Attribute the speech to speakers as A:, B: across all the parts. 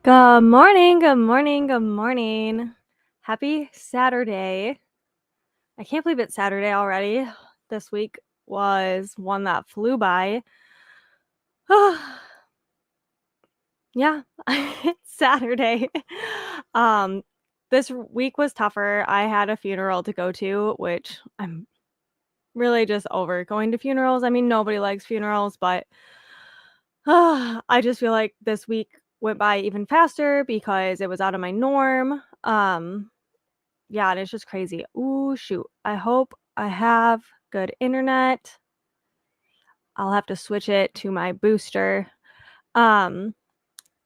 A: Good morning, good morning, good morning. Happy Saturday. I can't believe it's Saturday already. This week was one that flew by. Yeah, it's Saturday. Um, this week was tougher. I had a funeral to go to, which I'm really just over going to funerals. I mean, nobody likes funerals, but I just feel like this week went by even faster because it was out of my norm. Yeah, and it's just crazy. Ooh, shoot. I hope I have good internet. I'll have to switch it to my booster. Um,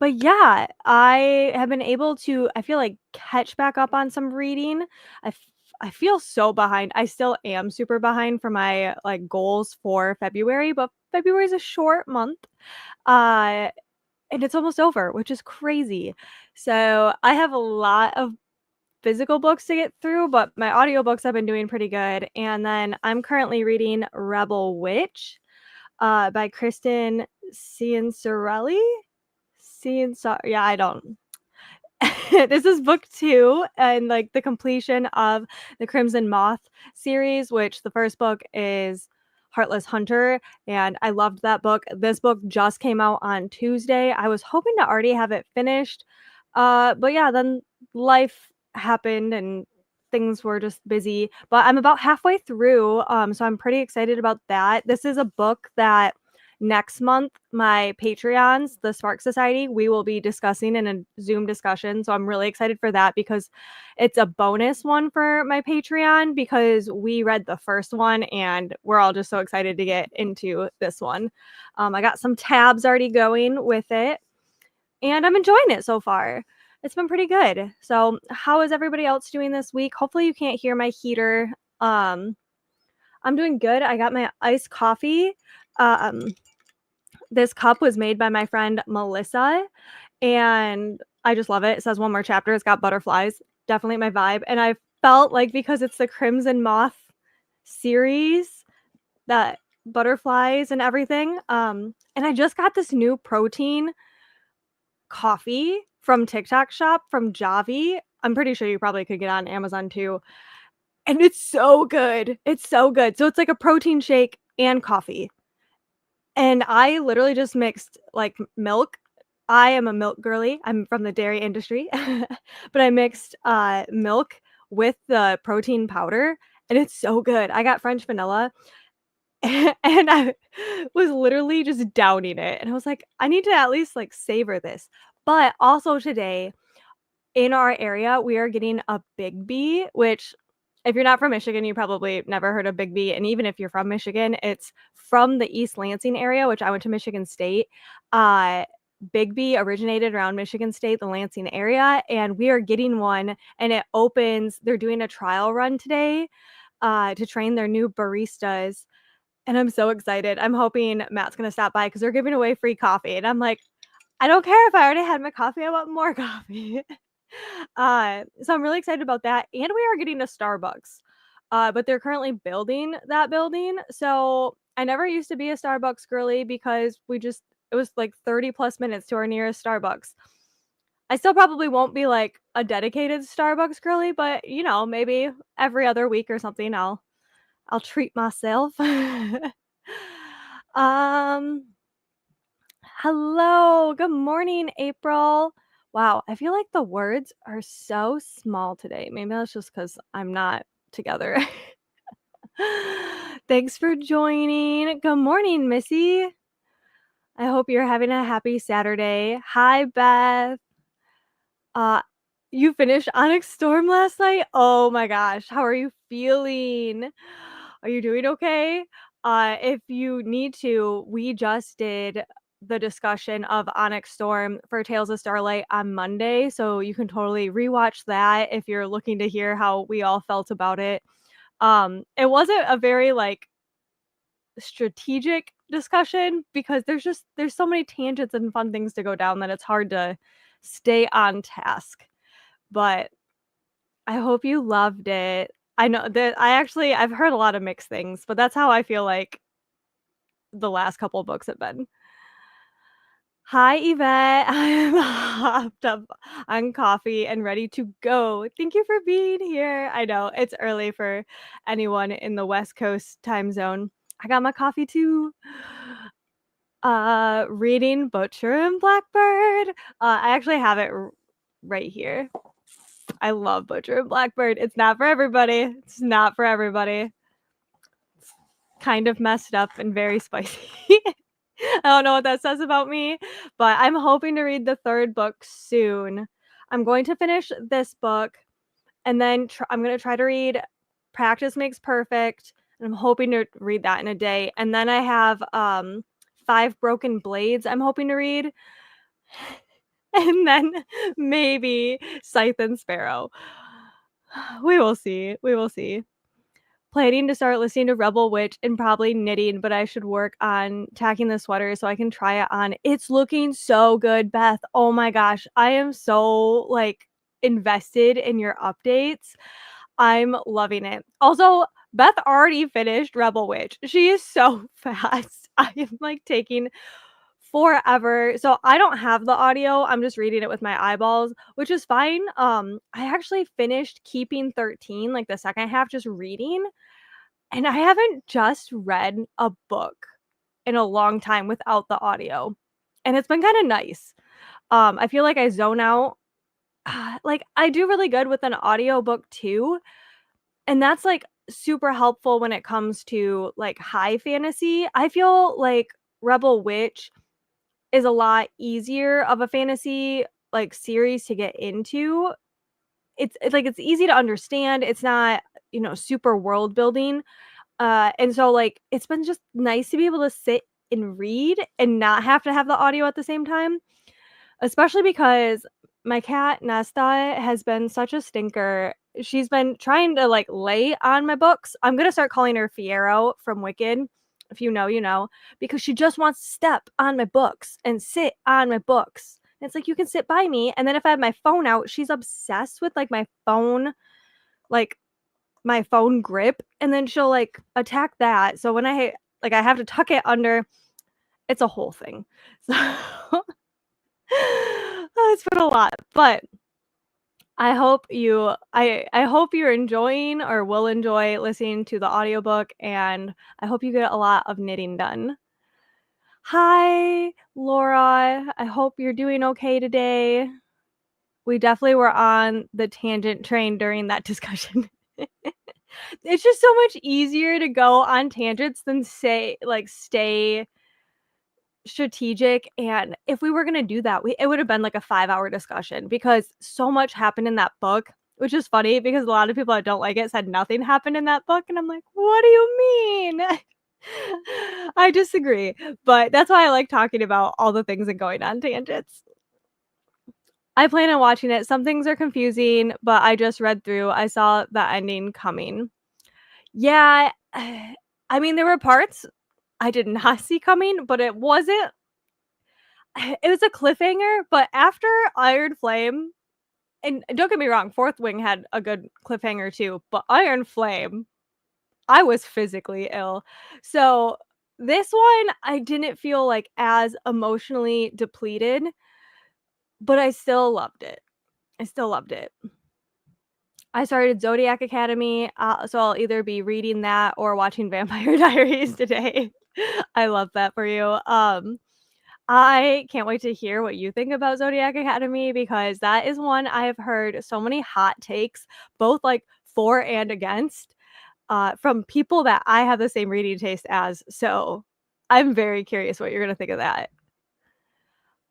A: but yeah, I have been able to, I feel like, catch back up on some reading. I f- I feel so behind. I still am super behind for my like goals for February, but February is a short month. Uh and it's almost over, which is crazy. So, I have a lot of physical books to get through, but my audiobooks have been doing pretty good. And then I'm currently reading Rebel Witch by Kristen Cianciarelli. Yeah, I don't. This is book 2 and like the completion of the Crimson Moth series, which the first book is Heartless Hunter, and I loved that book. This book just came out on Tuesday. I was hoping to already have it finished. But yeah, then life happened and things were just busy. But I'm about halfway through, so I'm pretty excited about that. This is a book that next month my Patreons, the Spark Society, we will be discussing in a Zoom discussion. So I'm really excited for that because it's a bonus one for my Patreon because we read the first one and we're all just so excited to get into this one. I got some tabs already going with it and I'm enjoying it so far. It's been pretty good. So, how is everybody else doing this week? Hopefully, you can't hear my heater. I'm doing good. I got my iced coffee. Um, this cup was made by my friend Melissa, and I just love it. It says one more chapter. It's got butterflies. Definitely my vibe. And I felt like because it's the Crimson Moth series, that butterflies and everything. And I just got this new protein coffee from TikTok shop from Javi. I'm pretty sure you probably could get on Amazon too. And it's so good. It's so good. So it's like a protein shake and coffee. And I literally just mixed like milk. I am a milk girly. I'm from the dairy industry. But I mixed milk with the protein powder and it's so good. I got French vanilla and I was literally just downing it. And I was like, I need to at least like savor this. But also today in our area, we are getting a Big B, which if you're not from Michigan, you probably never heard of Big B. And even if you're from Michigan, it's from the East Lansing area, which I went to Michigan State. Uh, Big B originated around Michigan State, the Lansing area, and we are getting one. And it opens. They're doing a trial run today to train their new baristas. And I'm so excited. I'm hoping Matt's gonna stop by because they're giving away free coffee. And I'm like, I don't care if I already had my coffee. I want more coffee. So I'm really excited about that. And we are getting a Starbucks. But they're currently building that building. So I never used to be a Starbucks girly because it was like 30 plus minutes to our nearest Starbucks. I still probably won't be like a dedicated Starbucks girly, but maybe every other week or something I'll treat myself. um Hello, good morning, April. Wow, I feel like the words are so small today. Maybe that's just because I'm not together. Thanks for joining. Good morning, Missy. I hope you're having a happy Saturday. Hi, Beth. Uh, you finished Onyx Storm last night? Oh my gosh, how are you feeling? Are you doing okay? If you need to, we just did the discussion of Onyx Storm for Tales of Starlight on Monday, so you can totally rewatch that if you're looking to hear how we all felt about it. It wasn't a very like strategic discussion because there's so many tangents and fun things to go down that it's hard to stay on task. But I hope you loved it. I know that I've heard a lot of mixed things, but that's how I feel like the last couple of books have been. Hi, Yvette. I'm hopped up on coffee and ready to go. Thank you for being here. I know it's early for anyone in the West Coast time zone. I got my coffee too. Reading Butcher and Blackbird. I actually have it right here. I love Butcher and Blackbird. It's not for everybody. It's not for everybody. It's kind of messed up and very spicy. I don't know what that says about me, but I'm hoping to read the 3rd book soon. I'm going to finish this book, and then I'm gonna try to read Practice Makes Perfect, and I'm hoping to read that in a day, and then I have, 5 Broken Blades I'm hoping to read, and then maybe Scythe and Sparrow. We will see, we will see. Planning to start listening to Rebel Witch and probably knitting, but I should work on tacking the sweater so I can try it on. It's looking so good, Beth. Oh my gosh. I am so like invested in your updates. I'm loving it. Also, Beth already finished Rebel Witch. She is so fast. I am like taking forever. So I don't have the audio. I'm just reading it with my eyeballs, which is fine. I actually finished Keeping 13, like the second half, just reading. And I haven't just read a book in a long time without the audio, and it's been kinda nice. I feel like I zone out. Like, I do really good with an audiobook too, and that's, like, super helpful when it comes to, like, high fantasy. I feel like Rebel Witch is a lot easier of a fantasy, like, series to get into. It's like, it's easy to understand, it's not, super world building. And so, like, it's been just nice to be able to sit and read and not have to have the audio at the same time, especially because my cat Nesta has been such a stinker. She's been trying to like lay on my books. I'm gonna start calling her Fiero from Wicked. If you know, you know, because she just wants to step on my books and sit on my books. And it's like you can sit by me, and then if I have my phone out, she's obsessed with like like my phone grip, and then she'll, like, attack that, so when I have to tuck it under, it's a whole thing. So, it's been a lot, but I hope you're enjoying or will enjoy listening to the audiobook, and I hope you get a lot of knitting done. Hi, Laura, I hope you're doing okay today. We definitely were on the tangent train during that discussion. It's just so much easier to go on tangents than stay strategic, and if we were gonna do that, we it would have been like a 5-hour discussion because so much happened in that book, which is funny because a lot of people that don't like it said nothing happened in that book, and I'm like, "What do you mean?" I disagree, but that's why I like talking about all the things and going on tangents. I plan on watching it. Some things are confusing, but I just read through. I saw the ending coming. Yeah, I mean, there were parts I did not see coming, but it wasn't it was a cliffhanger, but after Iron Flame and don't get me wrong, Fourth Wing had a good cliffhanger too, but Iron Flame, I was physically ill. So, this one, I didn't feel, like, as emotionally depleted, but I still loved it. I still loved it. I started Zodiac Academy, so I'll either be reading that or watching Vampire Diaries today. I love that for you. I can't wait to hear what you think about Zodiac Academy because that is one I have heard so many hot takes, both like for and against, from people that I have the same reading taste as. So I'm very curious what you're gonna think of that.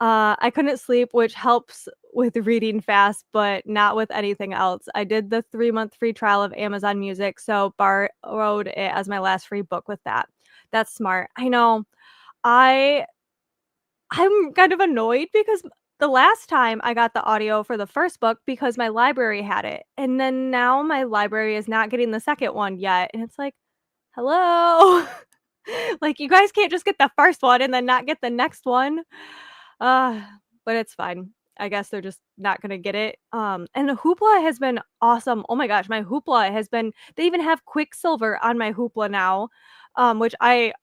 A: I couldn't sleep, which helps with reading fast, but not with anything else. I did the 3-month free trial of Amazon Music, so borrowed it as my last free book with that. That's smart. I know. I I'm kind of annoyed because the last time I got the audio for the first book because my library had it, and then now my library is not getting the second one yet, and it's like, "Hello?" Like, you guys can't just get the first one and then not get the next one. Uh, but it's fine. I guess they're just not gonna get it. And the Hoopla has been awesome. Oh my gosh, my Hoopla has been they even have Quicksilver on my Hoopla now, which I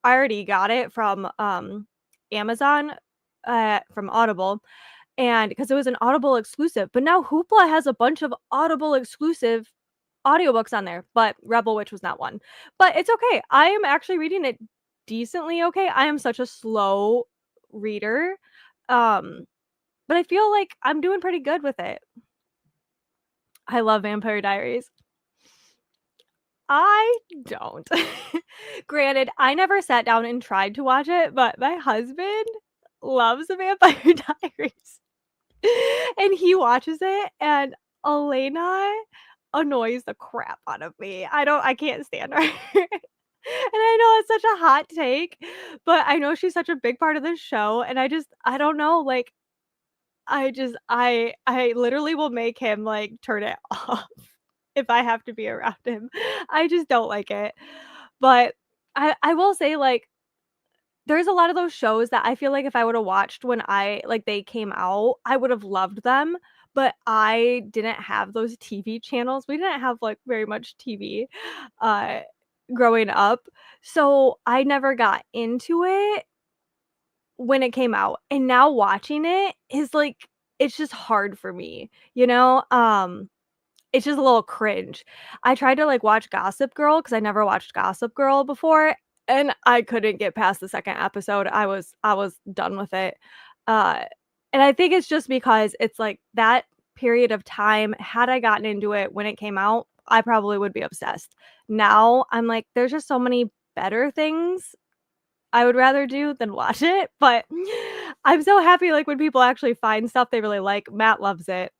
A: already got it from, Amazon. from Audible, and because it was an Audible exclusive, but now Hoopla has a bunch of Audible exclusive audiobooks on there, but Rebel Witch was not one. But it's okay. I am actually reading it decently okay. I am such a slow reader. Um, but I feel like I'm doing pretty good with it. I love Vampire Diaries. I don't. Granted, I never sat down and tried to watch it, but my husband loves the Vampire Diaries. And he watches it, and Elena annoys the crap out of me. I can't stand her. And I know it's such a hot take, but I know she's such a big part of the show, and I don't know, like, I literally will make him, like, turn it off if I have to be around him. I just don't like it. But I will say, like, there's a lot of those shows that I feel like if I would've watched when they came out, I would've loved them, but I didn't have those TV channels. We didn't have, like, very much TV, uh, growing up, so I never got into it when it came out, and now watching it is, like, it's just hard for me, you know? It's just a little cringe. I tried to, like, watch Gossip Girl because I never watched Gossip Girl before, and I couldn't get past the 2nd episode. I was done with it. Uh, and I think it's just because it's, like, that period of time, had I gotten into it when it came out, I probably would be obsessed. Now, I'm like, there's just so many better things I would rather do than watch it, but I'm so happy, like, when people actually find stuff they really like. Matt loves it.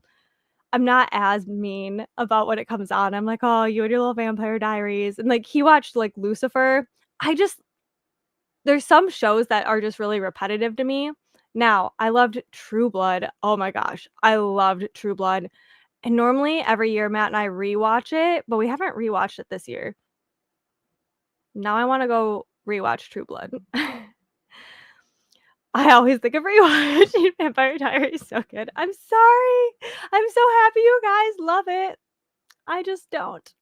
A: I'm not as mean about when it comes on. I'm like, "Oh, you and your little Vampire Diaries," and, like, he watched, like, Lucifer. I just there's some shows that are just really repetitive to me. Now, I loved True Blood. Oh my gosh, I loved True Blood, and normally every year Matt and I rewatch it, but we haven't rewatched it this year. Now I wanna go rewatch True Blood. I always think of rewatching Vampire Diaries so good. I'm sorry. I'm so happy you guys love it. I just don't.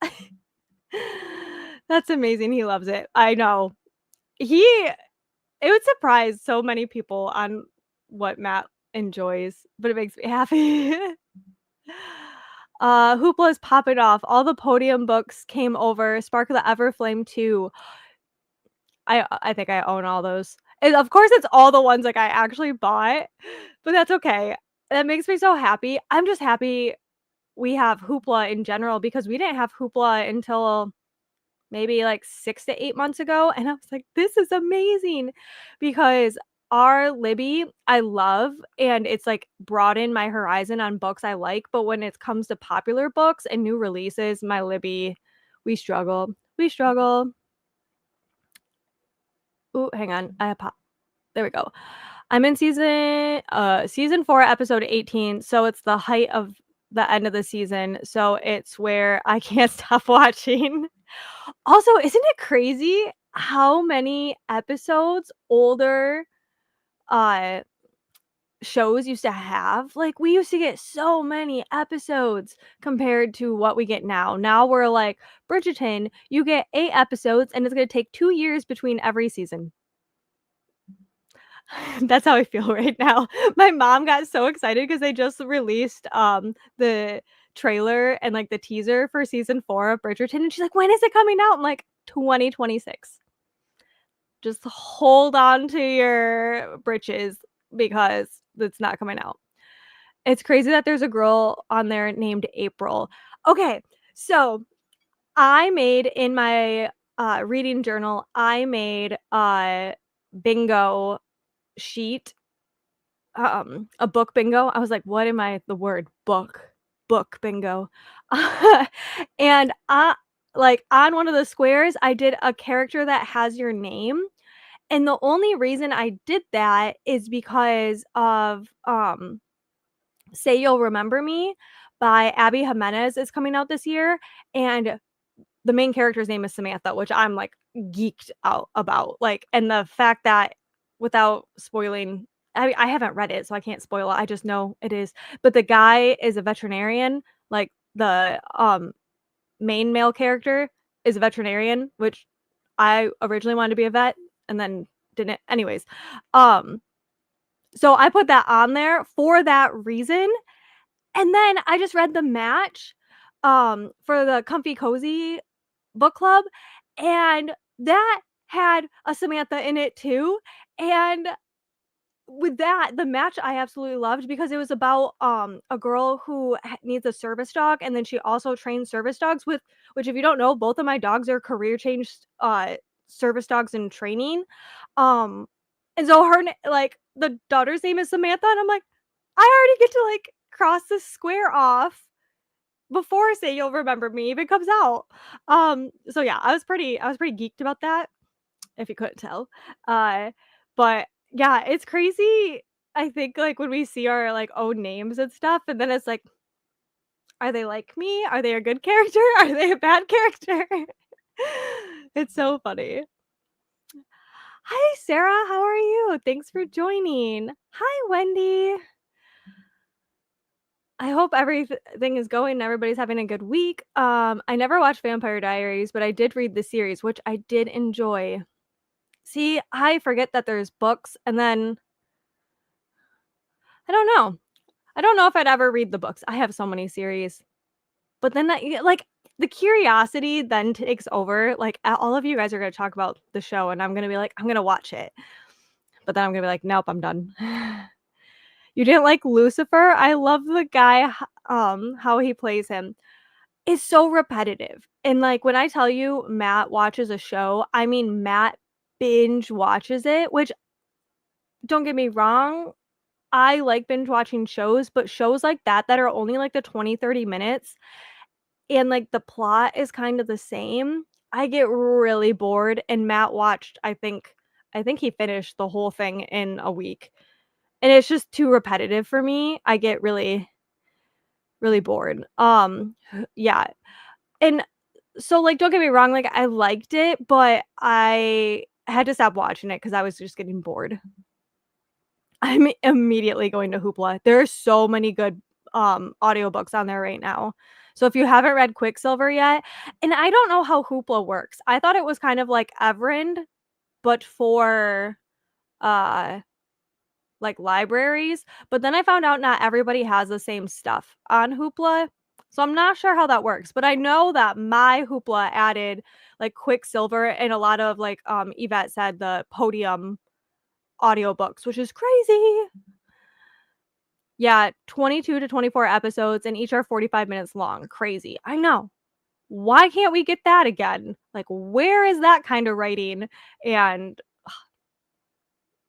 A: That's amazing, he loves it. I know. He it would surprise so many people on what Matt enjoys, but it makes me happy. Hoopla is popping off. All the podium books came over. Spark of the Everflame too. I think I own all those. And of course, it's all the ones, like, I actually bought, but that's okay. That makes me so happy. I'm just happy we have Hoopla in general because we didn't have Hoopla until maybe, like, 6 to 8 months ago, and I was like, "This is amazing," because our Libby, I love, and it's, like, broadened my horizon on books I like, but when it comes to popular books and new releases, my Libby, we struggle. We struggle. Ooh, hang on. There we go. I'm in season 4, episode 18, so it's the height of the end of the season, so it's where I can't stop watching. Also, isn't it crazy how many episodes older, uh, shows used to have? Like, we used to get so many episodes compared to what we get now. Now we're like, "Bridgerton, you get 8 episodes, and it's gonna take 2 years between every season." That's how I feel right now. My mom got so excited because they just released, the trailer and, like, the teaser for season 4 of Bridgerton, and she's like, "When is it coming out?" I'm like, "2026. Just hold on to your britches because it's not coming out." It's crazy that there's a girl on there named April. Okay, so I made in my, reading journal, I made a bingo sheet, a book bingo. I was like, "What am I the word book bingo." And like, on one of the squares, I did a character that has your name, and the only reason I did that is because of, Say You'll Remember Me by Abby Jimenez is coming out this year, and the main character's name is Samantha, which I'm, like, geeked out about, like, and the fact that without spoiling I haven't read it, so I can't spoil it, I just know it is, but the guy is a veterinarian, like, the, main male character is a veterinarian, which I originally wanted to be a vet and then didn't anyways, um So I put that on there for that reason, and then I just read the match, for the Comfy Cozy book club, and that had a Samantha in it too, and with that, the match I absolutely loved because it was about, a girl who needs a service dog, and then she also trains service dogs with which if you don't know, both of my dogs are career changed, service dogs in training, um, and so her na like, the daughter's name is Samantha, and I'm like, "I already get to, like, cross this square off before Say You'll Remember Me even comes out." So yeah, I was pretty geeked about that, if you couldn't tell. Uh, but yeah, it's crazy. I think like when we see our like own names and stuff, and then it's like, are they like me? Are they a good character? Are they a bad character? It's so funny. Hi, Sarah. How are you? Thanks for joining. Hi, Wendy. I hope everything is going and everybody's having a good week. I never watched Vampire Diaries, but I did read the series, which I did enjoy. See, I forget that there's books, and then I don't know. I don't know if I'd ever read the books. I have so many series. But then that like, the curiosity then takes over, like, all of you guys are gonna talk about the show, and I'm gonna be like, "I'm gonna watch it." But then I'm gonna be like, "Nope, I'm done." You didn't like Lucifer? I love the guy, how he plays him. It's so repetitive, and, like, when I tell you Matt watches a show, I mean Matt binge watches it, which don't get me wrong, I like binge watching shows, but shows like that are only, like, the 20, 30 minutes, and, like, the plot is kind of the same, I get really bored, and Matt watched, I think he finished the whole thing in a week, and it's just too repetitive for me. I get really, really bored. Yeah, and so, like, don't get me wrong, like, I liked it, but I had to stop watching it because I was just getting bored. I'm immediately going to Hoopla. There are so many good, audiobooks on there right now. So if you haven't read Quicksilver yet, and I don't know how Hoopla works. I thought it was kind of like Everend, but for, uh, like, libraries, but then I found out not everybody has the same stuff on Hoopla, so I'm not sure how that works, but I know that my Hoopla added, like, Quicksilver and a lot of, like, Yvette said the Podium audiobooks, which is crazy. Yeah, 22 to 24 episodes, and each are 45 minutes long. Crazy. I know. Why can't we get that again? Like, where is that kind of writing? And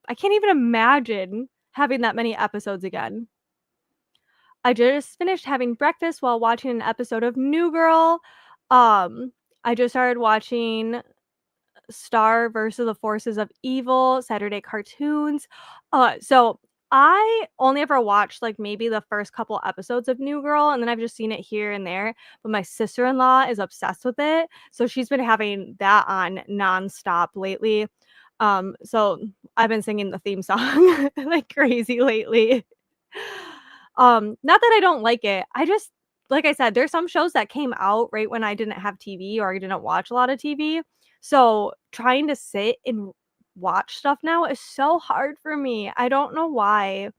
A: I can't even imagine having that many episodes again. I just finished having breakfast while watching an episode of New Girl. Um, I just started watching Star versus the Forces of Evil, Saturday cartoons. So I only ever watched like maybe the first couple episodes of New Girl, and then I've just seen it here and there. But my sister-in-law is obsessed with it, so she's been having that on nonstop lately. So I've been singing the theme song like crazy lately. Not that I don't like it. I just like I said, there's some shows that came out right when I didn't have TV or I didn't watch a lot of TV. So trying to sit and watch stuff now is so hard for me. I don't know why.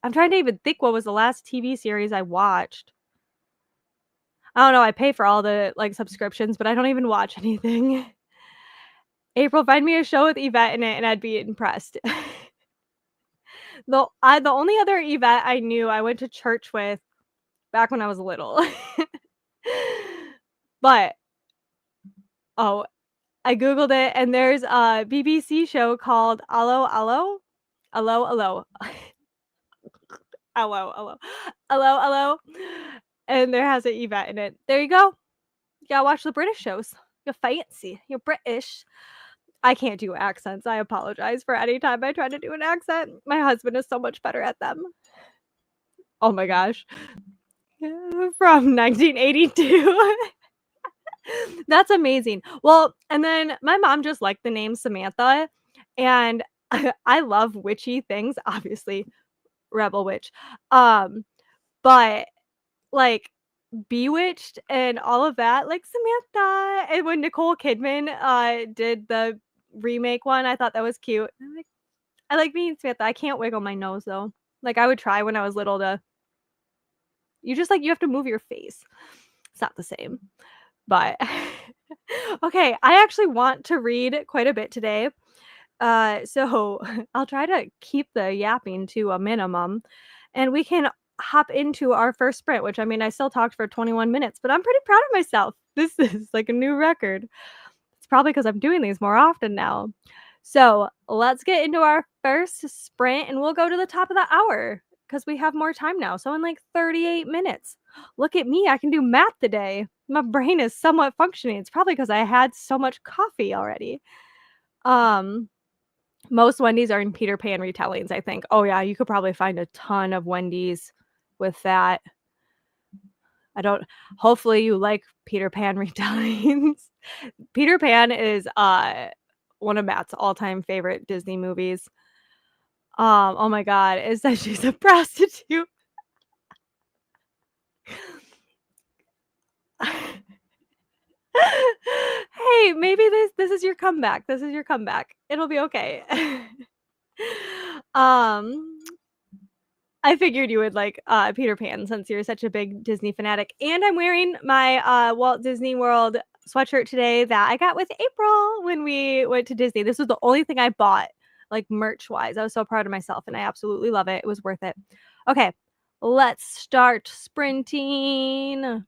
A: I'm trying to even think what was the last TV series I watched. I don't know. I pay for all the like subscriptions, but I don't even watch anything. April, find me a show with Yvette in it and I'd be impressed. The only other Yvette I knew I went to church with back when I was little. But oh, I googled it and there's a BBC show called Allo Allo. Allo Allo. Allo Allo. Allo Allo. And there has an Yvette in it. There you go. You gotta watch the British shows. You're fancy. You're British. I can't do accents. I apologize for any time I try to do an accent. My husband is so much better at them. Oh my gosh. From 1982. That's amazing. Well, and then my mom just liked the name Samantha, and I love witchy things, obviously, Rebel Witch. Um, but, like, Bewitched and all of that, like, Samantha, and when Nicole Kidman, did the remake one, I thought that was cute. I'm like, I like being Samantha. I can't wiggle my nose though. Like I would try when I was little to you just like you have to move your face. It's not the same. But okay, I actually want to read quite a bit today. So I'll try to keep the yapping to a minimum and we can hop into our first sprint, which I mean, I still talked for 21 minutes, but I'm pretty proud of myself. This is like a new record. It's probably because I'm doing these more often now. So let's get into our first sprint and we'll go to the top of the hour because we have more time now. So in like 38 minutes. Look at me. I can do math today. My brain is somewhat functioning. It's probably because I had so much coffee already. Um, most Wendy's are in Peter Pan retellings, I think. Oh yeah, you could probably find a ton of Wendy's with that. I don't hopefully you like Peter Pan retellings. Peter Pan is, one of Matt's all-time favorite Disney movies. Oh my god, it says she's a prostitute. Hey, maybe this is your comeback. This is your comeback. It'll be okay. Um, I figured you would like, Peter Pan since you're such a big Disney fanatic, and I'm wearing my, Walt Disney World sweatshirt today that I got with April when we went to Disney. This was the only thing I bought, like, merch-wise. I was so proud of myself, and I absolutely love it. It was worth it. Okay, let's start sprinting.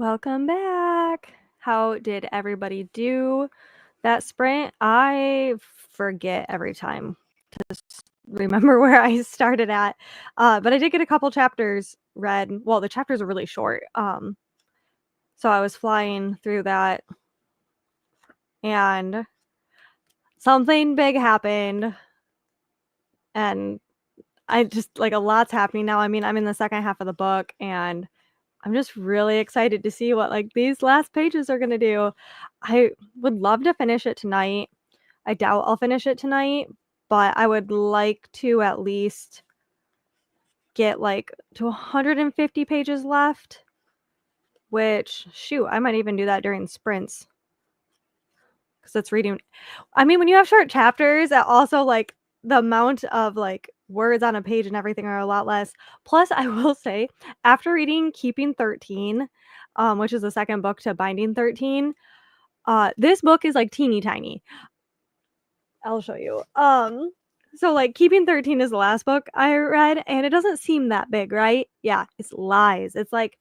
A: Welcome back. How did everybody do that sprint? I forget every time to remember where I started at. But I did get a couple chapters read. Well, the chapters are really short. So I was flying through that and something big happened and I just like a lot's happening now. I mean, I'm in the second half of the book and I'm just really excited to see what like these last pages are going to do. I would love to finish it tonight. I doubt I'll finish it tonight, but I would like to at least get like to 150 pages left, which shoot, I might even do that during sprints because it's reading. I mean, when you have short chapters, that also like the amount of like words on a page and everything are a lot less. Plus, I will say, after reading Keeping 13, which is the second book to Binding 13, this book is like teeny tiny. I'll show you. So like Keeping 13 is the last book I read, and it doesn't seem that big, right? Yeah, it's lies. It's like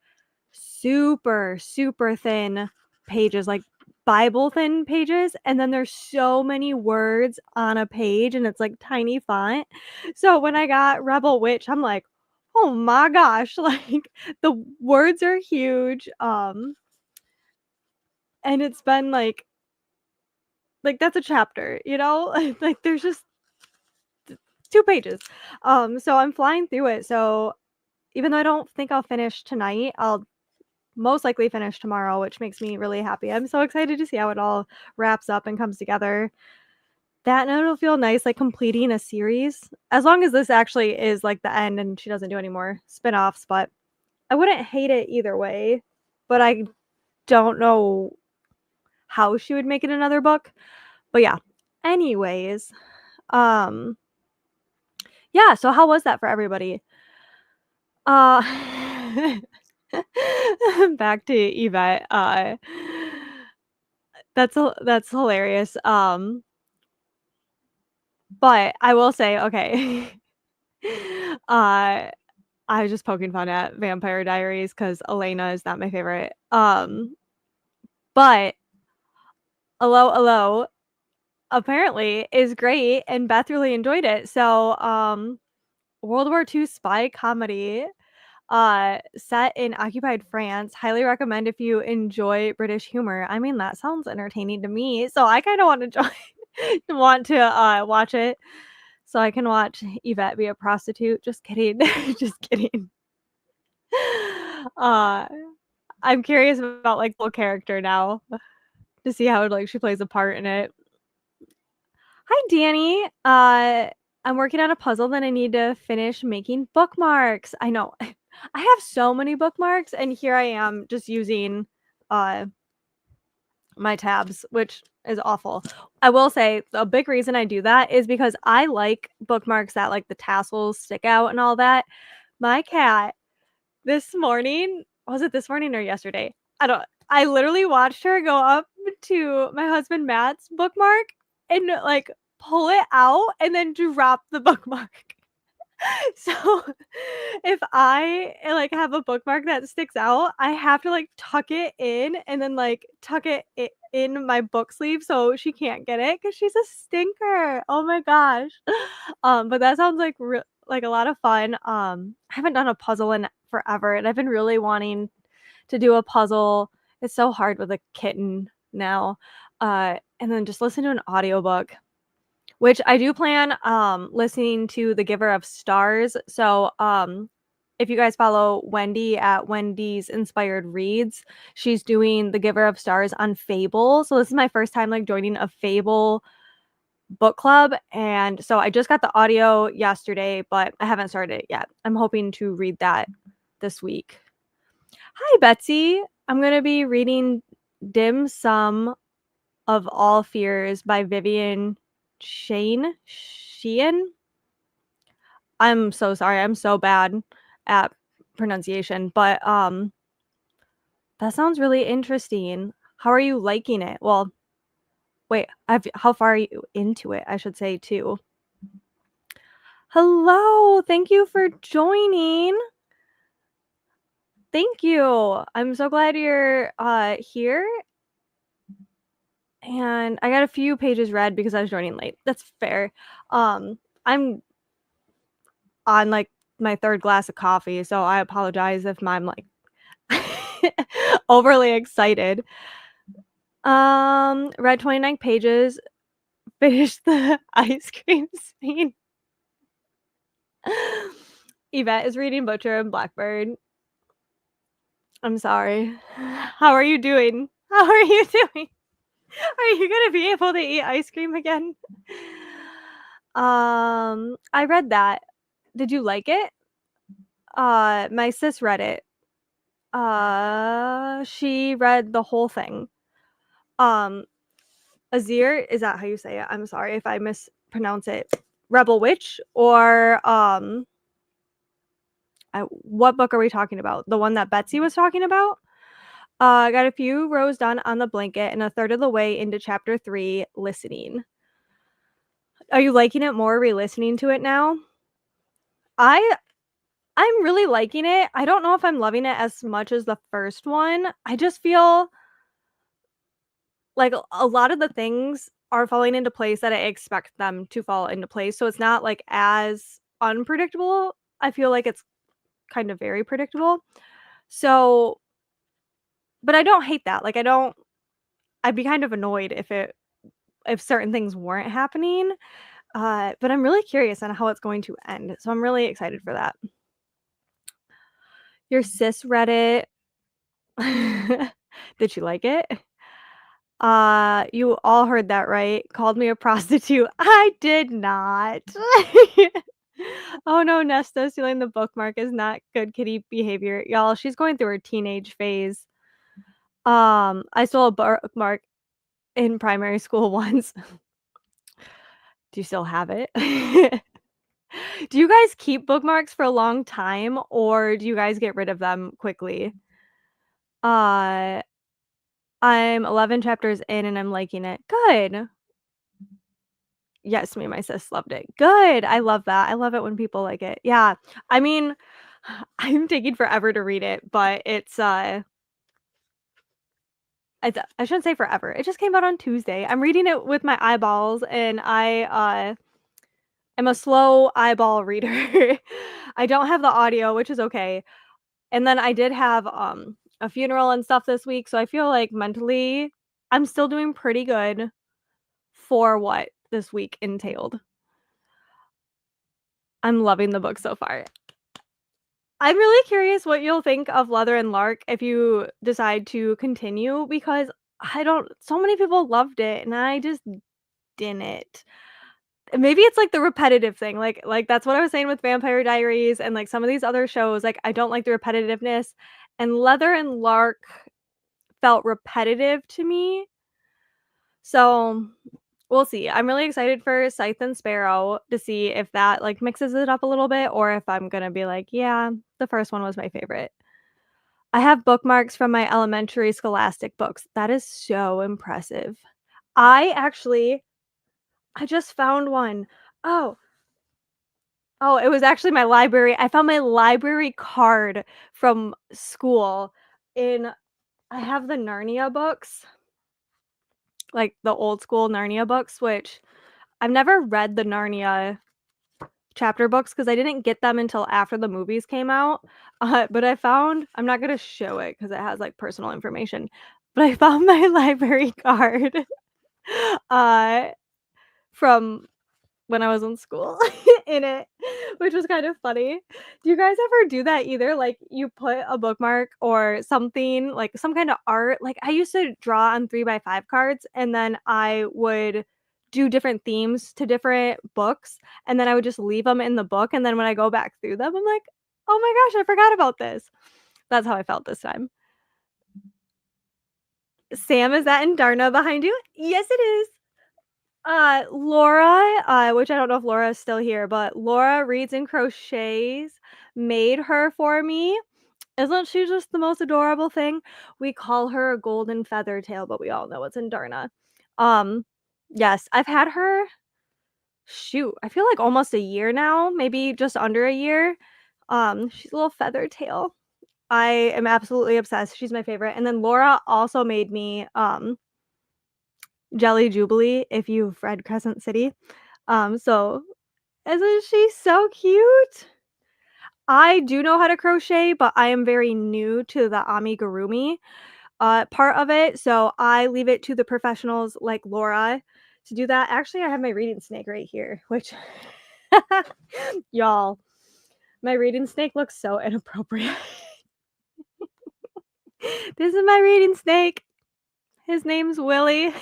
A: super, super thin pages, like Bible thin pages, and then there's so many words on a page, and it's like tiny font. So when I got Rebel Witch, I'm like, oh my gosh, like the words are huge. And it's been like that's a chapter, you know? Like there's just 2 pages. So I'm flying through it. So even though I don't think I'll finish tonight, I'll most likely finish tomorrow, which makes me really happy. I'm so excited to see how it all wraps up and comes together. That and it'll feel nice, like completing a series. As long as this actually is like the end and she doesn't do any more spin-offs, but I wouldn't hate it either way. But I don't know how she would make it another book. But yeah. Anyways, um yeah, so how was that for everybody? Uh back to Yvette. That's hilarious. But I will say, okay. uh I was just poking fun at Vampire Diaries because Elena is not my favorite. But Hello apparently is great and Beth really enjoyed it. So World War II spy comedy set in occupied France. Highly recommend if you enjoy British humor. I mean, that sounds entertaining to me. So I kind of want to join want to watch it so I can watch Yvette be a prostitute. Just kidding. Just kidding. Uh I'm curious about like the character now to see how like she plays a part in it. Hi Danny. I'm working on a puzzle that I need to finish making bookmarks. I know. I have so many bookmarks and here I am just using uh my tabs, which is awful. I will say a big reason I do that is because I like bookmarks that like the tassels stick out and all that. My cat this morning, was it this morning or yesterday? I literally watched her go up to my husband Matt's bookmark and like pull it out and then drop the bookmark. So if I like have a bookmark that sticks out, I have to like tuck it in and then like tuck it in my book sleeve so she can't get it because she's a stinker. Oh my gosh. But that sounds like like a lot of fun. I haven't done a puzzle in forever and I've been really wanting to do a puzzle. It's so hard with a kitten now. And then just listen to an audiobook. Which I do plan, listening to The Giver of Stars. So, if you guys follow Wendy at Wendy's Inspired Reads, she's doing The Giver of Stars on Fable. So this is my first time like joining a Fable book club. And so I just got the audio yesterday, but I haven't started it yet. I'm hoping to read that this week. Hi, Betsy. I'm going to be reading Dim Sum of All Fears by Vivian Sheehan. I'm so sorry. I'm so bad at pronunciation, but that sounds really interesting. How are you liking it? Well, wait, how far are you into it? I should say too. Hello, thank you for joining. Thank you. I'm so glad you're, here, and I got a few pages read because I was joining late. That's fair. I'm on, like, my 3rd glass of coffee, so I apologize if I'm, like, overly excited. Read 29 pages, finished the ice cream scene. Yvette is reading Butcher and Blackbird. I'm sorry. How are you doing? How are you doing? Are you gonna be able to eat ice cream again? I read that. Did you like it? My sis read it. She read the whole thing. Um, Azir, is that how you say it? I'm sorry if I mispronounce it. Rebel Witch or what book are we talking about? The one that Betsy was talking about? I got a few rows done on the blanket and a third of the way into chapter 3 listening. Are you liking it more re-listening to it now? I I'm really liking it. I don't know if I'm loving it as much as the first one. I just feel like a lot of the things are falling into place that I expect them to fall into place, so it's not, like, as unpredictable. I feel like it's kind of very predictable. So but I don't hate that, like, I'd be kind of annoyed if certain things weren't happening, but I'm really curious on how it's going to end, so I'm really excited for that. Your sis read it. Did she like it? You all heard that right. Called me a prostitute. I did not. Oh no, Nesta stealing the bookmark is not good kitty behavior. Y'all, she's going through her teenage phase. I stole a bookmark in primary school once. Do you still have it? Do you guys keep bookmarks for a long time or do you guys get rid of them quickly? Uh, I'm 11 chapters in and I'm liking it. Good. Yes, me and my sis loved it. Good. I love that. I love it when people like it. Yeah. I mean, I'm taking forever to read it, but I shouldn't say forever. It just came out on Tuesday. I'm reading it with my eyeballs and I am a slow eyeball reader. I don't have the audio, which is okay. And then I did have a funeral and stuff this week, so I feel like mentally I'm still doing pretty good for what this week entailed. I'm loving the book so far. I'm really curious what you'll think of Leather and Lark if you decide to continue because I don't so many people loved it and I just didn't. Maybe it's like the repetitive thing. Like that's what I was saying with Vampire Diaries and like some of these other shows like I don't like the repetitiveness and Leather and Lark felt repetitive to me. So, we'll see. I'm really excited for Scythe and Sparrow to see if that, like, mixes it up a little bit or if I'm gonna be like, "Yeah, the first one was my favorite." I have bookmarks from my elementary scholastic books. That is so impressive. I actually I just found one. Oh, oh, it was actually my library. I found my library card from school in I have the Narnia books, like, the old school Narnia books, which I've never read the Narnia chapter books because I didn't get them until after the movies came out, but I found I'm not gonna show it because it has, like, personal information, but I found my library card, uh, from when I was in school in it, which was kind of funny. Do you guys ever do that either? Like, you put a bookmark or something, like, some kinda art like, I used to draw on 3 by 5 cards, and then I would do different themes to different books, and then I would just leave them in the book, and then when I go back through them, I'm like, "Oh my gosh, I forgot about this." That's how I felt this time. Sam, is that in Darna behind you? Yes, it is. Laura, which I don't know if Laura is still here, but Laura reads and crochets, made her for me. Isn't she just the most adorable thing? We call her a golden feather tail, but we all know it's in Darna. Um, yes, I've had her, shoot, I feel like almost a year now, maybe just under a year. She's a little feather tail. I am absolutely obsessed. She's my favorite. And then Laura also made me, Jelly Jubilee, if you've read Crescent City. So isn't she so cute? I do know how to crochet, but I am very new to the amigurumi, part of it, so I leave it to the professionals like Laura to do that. Actually, I have my reading snake right here, which y'all, my reading snake looks so inappropriate. This is my reading snake. His name's Willie. Isn't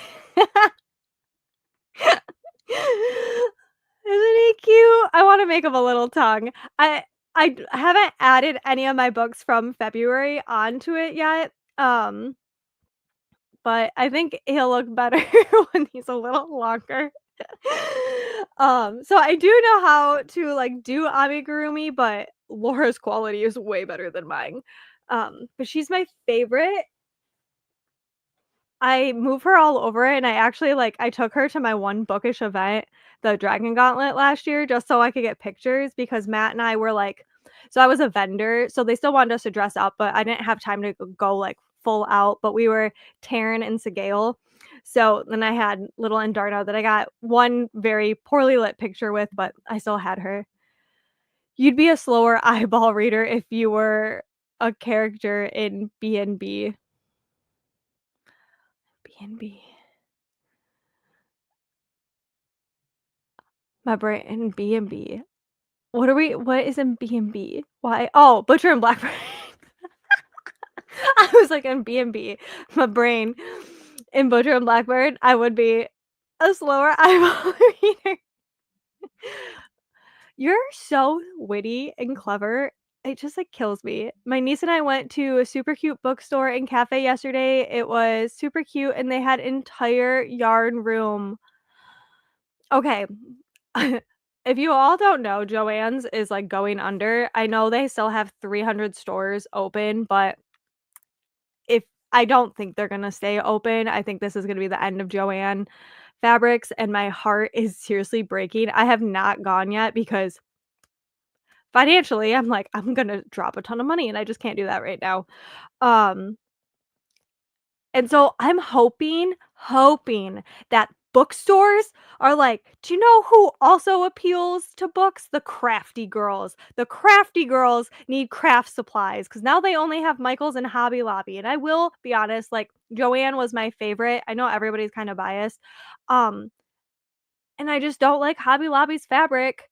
A: he cute? I wanna make him a little tongue. I haven't added any of my books from February onto it yet, but I think he'll look better when he's a little longer. So I do know how to, like, do amigurumi, but Laura's quality is way better than mine. But she's my favorite. I move her all over, and I actually, like, I took her to my one bookish event, the Dragon Gauntlet last year, just so I could get pictures because Matt and I were like, so I was a vendor, so they still wanted us to dress up, but I didn't have time to go, like, full out, but we were Taryn and Sigale. So then I had little Endarna that I got one very poorly lit picture with, but I still had her. You'd be a slower eyeball reader if you were a character in B&B. B&B. My brain B&B. What is in B&B? Why? Oh, Butcher and Blackbird. I was like in B&B. My brain in Butcher and Blackbird, I would be a slower eyeball reader. You're so witty and clever. It just, like, kills me. My niece and I went to a super cute bookstore and cafe yesterday. It was super cute, and they had entire yarn room. Okay. If you all don't know, Joann's is, like, going under. I know they still have 300 stores open, but if I don't think they're gonna stay open. I think this is gonna be the end of Joann Fabrics, and my heart is seriously breaking. I have not gone yet because financially, I'm like, I'm gonna drop a ton of money, and I just can't do that right now. Um And so I'm hoping that bookstores are like, "Do you know who also appeals to books? The crafty girls. The crafty girls need craft supplies because now they only have Michael's and Hobby Lobby." And I will be honest, like, Joann was my favorite. I know everybody's kinda biased. Um, and I just don't like Hobby Lobby's fabric.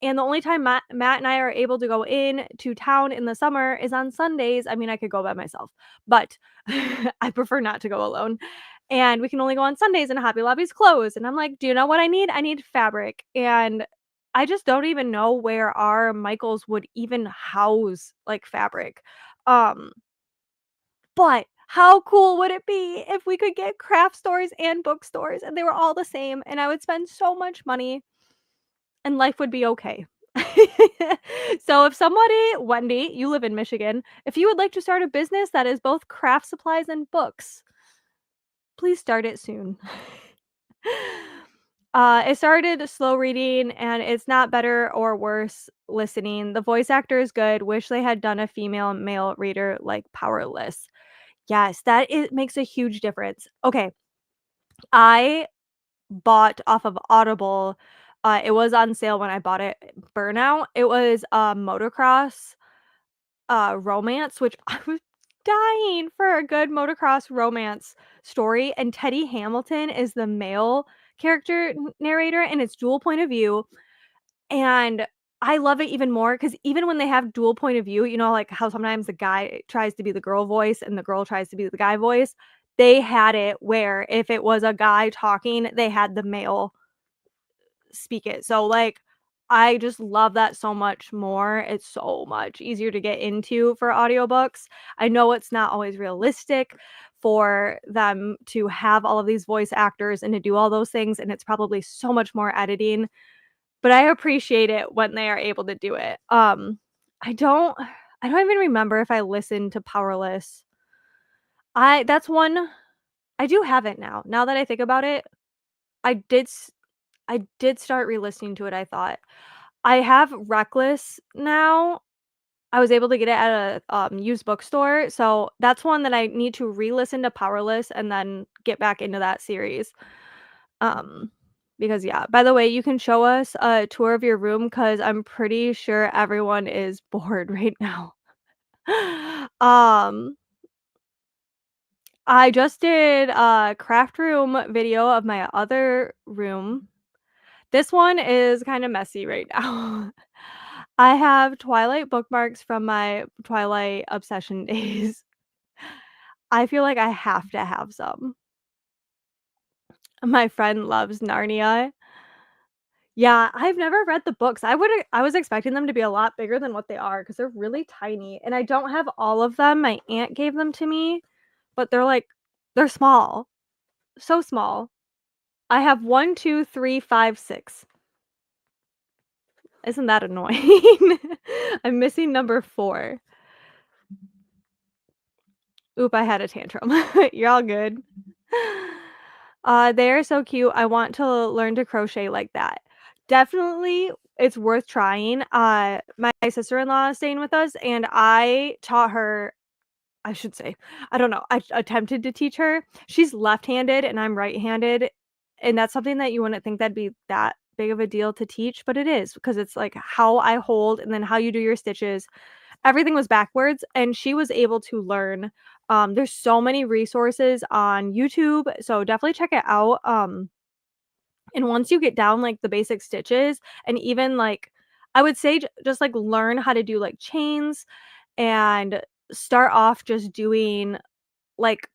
A: And the only time Matt and I are able to go in to town in the summer is on Sundays. I mean, I could go by myself, but I prefer not to go alone. And we can only go on Sundays and Hobby Lobby's closed. And I'm like, "Do you know what I need? I need fabric." And I just don't even know where our Michaels would even house, like, fabric. Um, but how cool would it be if we could get craft stores and bookstores and they were all the same and I would spend so much money and life would be okay. So if somebody Wendy, you live in Michigan, if you would like to start a business that is both craft supplies and books, please start it soon. It started slow reading, and it's not better or worse listening. The voice actor is good. Wish they had done a female male reader like Powerless. Yes, that it makes a huge difference. Okay, I bought off of Audible. It was on sale when I bought it. Burnout. It was a motocross romance, which I was dying for a good motocross romance story. And Teddy Hamilton is the male character narrator, and it's dual point of view. And I love it even more because even when they have dual point of view, you know, like how sometimes the guy tries to be the girl voice and the girl tries to be the guy voice. They had it where if it was a guy talking, they had the male speak it. So, like, I just love that so much more. It's so much easier to get into for audiobooks. I know it's not always realistic for them to have all of these voice actors and to do all those things, and it's probably so much more editing, but I appreciate it when they are able to do it. I don't I don't even remember if I listened to Powerless. I that's one I do have it now. Now that I think about it, I did I did start re-listening to it, I thought. I have Reckless now, I was able to get it at a, used bookstore, so that's one that I need to re-listen to Powerless and then get back into that series. Um, because yeah, by the way, you can show us a tour of your room because 'cause I'm pretty sure everyone is bored right now. Um, I just did a craft room video of my other room. This one is kinda messy right now. I have Twilight bookmarks from my Twilight obsession days. I feel like I have to have some. My friend loves Narnia. Yeah, I've never read the books. I was expecting them to be a lot bigger than what they are because 'cause they're really tiny, and I don't have all of them. My aunt gave them to me, but they're small, so small. I have 1, 2, 3, 5, 6. Isn't that annoying? I'm missing number 4. Oop, I had a tantrum. You're all good. They are so cute. I want to learn to crochet like that. Definitely, it's worth trying. My sister-in-law is staying with us, and I taught her I should say, I don't know, I attempted to teach her. She's left-handed and I'm right-handed, and that's something that you wouldn't think that'd be that big of a deal to teach, but it is because it's, like, how I hold and then how you do your stitches. Everything was backwards, and she was able to learn. There's so many resources on YouTube, so definitely check it out. And once you get down, like, the basic stitches and even, like, I would say just, like, learn how to do, like, chains and start off just doing, like,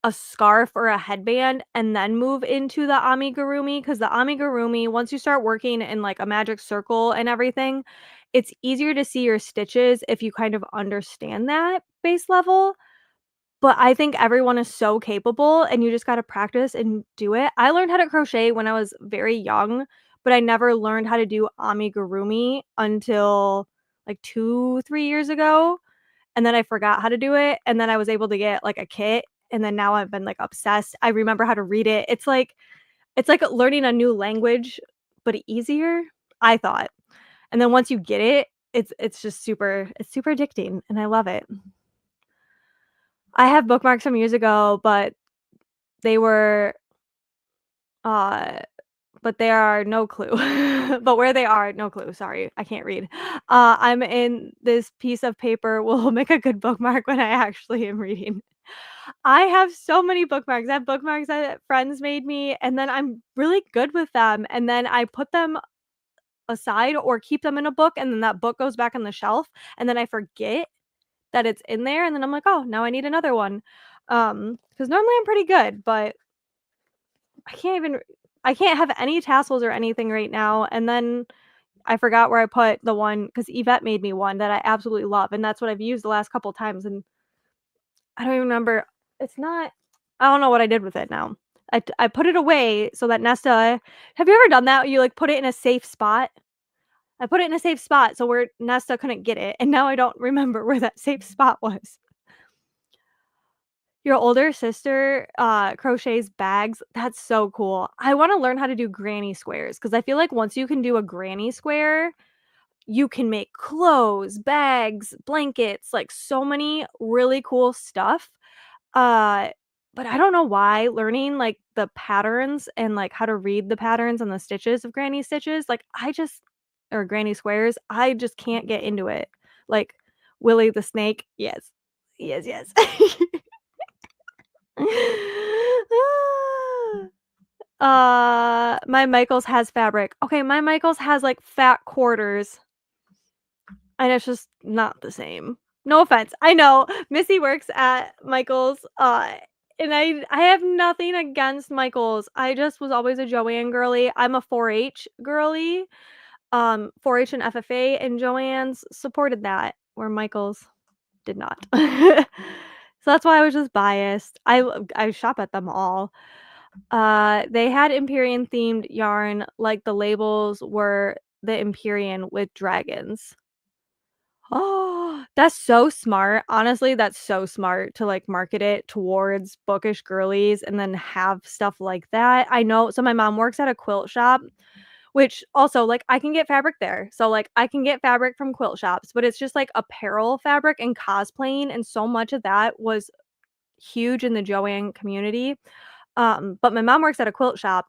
A: a scarf or a headband and then move into the amigurumi, because the amigurumi, once you start working in, like, a magic circle and everything, it's easier to see your stitches if you kind of understand that base level. But I think everyone is so capable and you just gotta practice and do it. I learned how to crochet when I was very young, but I never learned how to do amigurumi until, like, 2, 3 years ago, and then I forgot how to do it, and then I was able to get, like, a kit, and then now I've been, like, obsessed. I remember how to read it. It's like learning a new language, but easier, I thought. And then once you get it, it's just super addicting, and I love it. I have bookmarks from years ago, they were, uh but they are no clue. But where they are, no clue, sorry, I can't read. I'm in this piece of paper will make a good bookmark when I actually am reading. I have so many bookmarks. I have bookmarks that friends made me, and then I'm really good with them, and then I put them aside or keep them in a book, and then that book goes back on the shelf, and then I forget that it's in there, and then I'm like, "Oh, now I need another one." Because normally I'm pretty good, but I can't even I can't have any tassels or anything right now, and then I forgot where I put the one because Yvette made me one that I absolutely love, and that's what I've used the last couple times, and I don't even remember. It's not I don't know what I did with it now. I put it away so that Nesta have you ever done that? You, like, put it in a safe spot? I put it in a safe spot so where Nesta couldn't get it, and now I don't remember where that safe spot was. Your older sister, crochets bags. That's so cool. I wanna learn how to do granny squares because I feel like once you can do a granny square, you can make clothes, bags, blankets, like, so many really cool stuff. Uh, but I don't know why learning, like, the patterns and, like, how to read the patterns and the stitches of granny stitches, like, I just or granny squares, I just can't get into it. Like, Willy the Snake, yes. Yes, yes. My Michaels has fabric. Okay, my Michaels has, like, fat quarters, and it's just not the same. No offense. I know Missy works at Michaels, and I have nothing against Michaels. I just was always a Joann girly. I'm a 4-H girly, 4-H and FFA, and Joann's supported that, where Michaels did not. So that's why I was just biased. I shop at them all. They had Empyrean themed yarn, like the labels were the Empyrean with dragons. Oh, that's so smart. Honestly, that's so smart to, like, market it towards bookish girlies and then have stuff like that. I know so my mom works at a quilt shop which also, like, I can get fabric there. So, like, I can get fabric from quilt shops, but it's just, like, apparel fabric and cosplaying, and so much of that was huge in the Joann community. But my mom works at a quilt shop,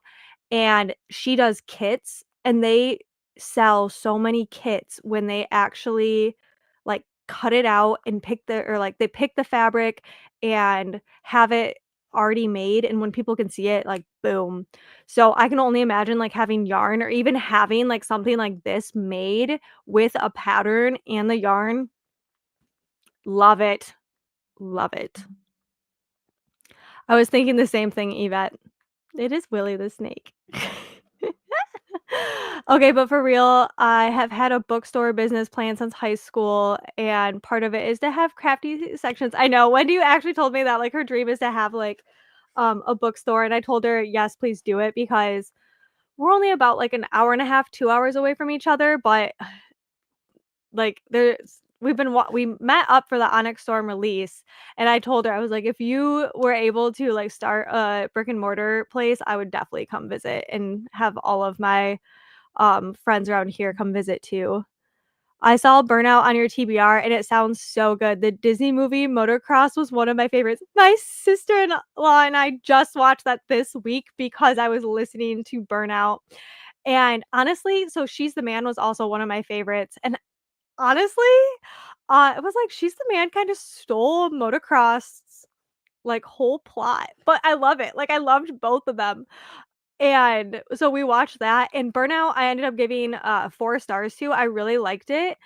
A: and she does kits, and they sell so many kits when they actually, like, cut it out and pick the or, like, they pick the fabric and have it already made, and when people can see it, like, boom. So, I can only imagine, like, having yarn or even having, like, something like this made with a pattern and the yarn. Love it. Love it. I was thinking the same thing, Yvette. It is Willy the Snake. Okay, but for real, I have had a bookstore business plan since high school, and part of it is to have crafty sections. I know, Wendy actually told me that, like, her dream is to have, like, a bookstore, and I told her, "Yes, please do it," because we're only about, like, an hour and a half, 2 hours away from each other, but, like, we met up for the Onyx Storm release, and I told her, I was like, "If you were able to, like, start a brick and mortar place, I would definitely come visit and have all of my, friends around here come visit too." I saw Burnout on your TBR, and it sounds so good. The Disney movie Motocross was one of my favorites. My sister-in-law and I just watched that this week because I was listening to Burnout, and honestly, so She's the Man was also one of my favorites, and honestly, it was like She's the Man kinda stole Motocross' like, whole plot, but I love it, like, I loved both of them, and so we watched that, and Burnout, I ended up giving, 4 stars to. I really liked it.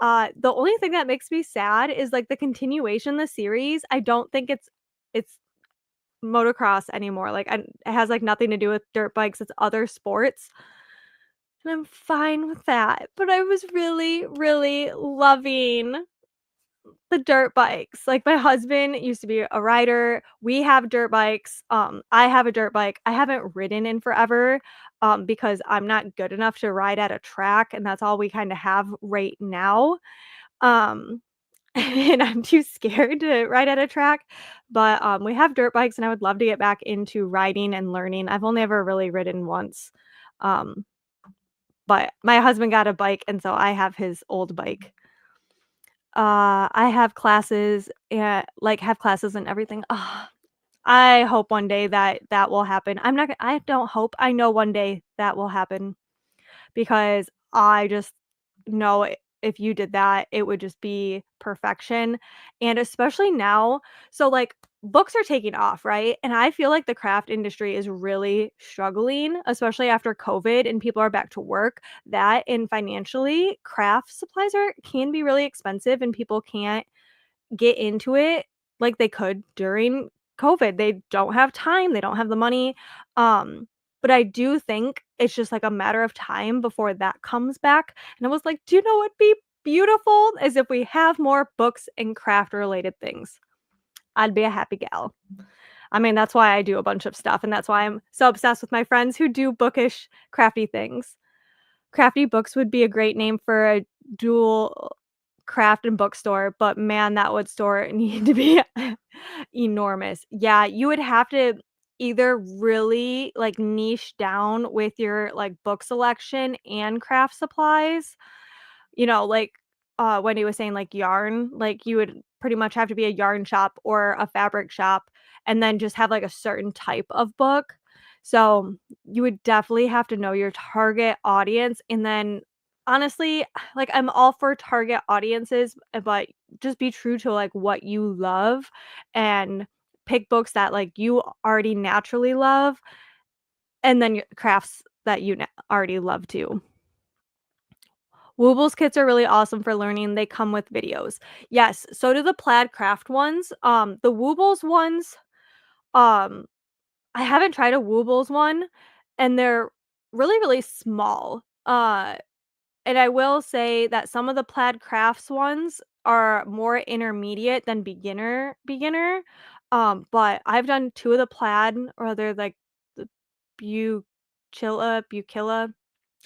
A: The only thing that makes me sad is, like, the continuation of the series, I don't think it's motocross anymore, like, it has, like, nothing to do with dirt bikes, it's other sports, and I'm fine with that, but I was really, really loving the dirt bikes. Like, my husband used to be a rider, we have dirt bikes, I have a dirt bike. I haven't ridden in forever, because I'm not good enough to ride at a track, and that's all we kinda have right now, um, and I'm too scared to ride at a track, but, we have dirt bikes, and I would love to get back into riding and learning. I've only ever really ridden once, um, but my husband got a bike, and so I have his old bike. I have classes and like, have classes and everything. I hope one day that that will happen. I don't hope, I know one day that will happen because I just know if you did that, it would just be perfection, and especially now so, like, books are taking off, right? And I feel like the craft industry is really struggling, especially after COVID and people are back to work. That and financially, craft supplies can be really expensive and people can't get into it like they could during COVID. They don't have time, they don't have the money, but I do think it's just, like, a matter of time before that comes back, and I was like, "Do you know what'd be beautiful? Is if we have more books and craft-related things." I'd be a happy gal. I mean, that's why I do a bunch of stuff, and that's why I'm so obsessed with my friends who do bookish, crafty things. Crafty Books would be a great name for a dual craft and bookstore, but man, that would store need to be enormous. Yeah, you would have to either really, like, niche down with your, like, book selection and craft supplies, like, Wendy was saying, like, yarn, like, you would pretty much have to be a yarn shop or a fabric shop and then just have, like, a certain type of book. So, you would definitely have to know your target audience, and then, honestly, like, I'm all for target audiences, but just be true to, like, what you love and pick books that, like, you already naturally love, and then your crafts that you already love too. Woobles kits are really awesome for learning, they come with videos. Yes, so do the plaid craft ones, the Woobles ones, um, I haven't tried a Woobles one, and they're really, really small, and I will say that some of the plaid crafts ones are more intermediate than beginner, but I've done 2 of the plaid, or they're like the Bucilla,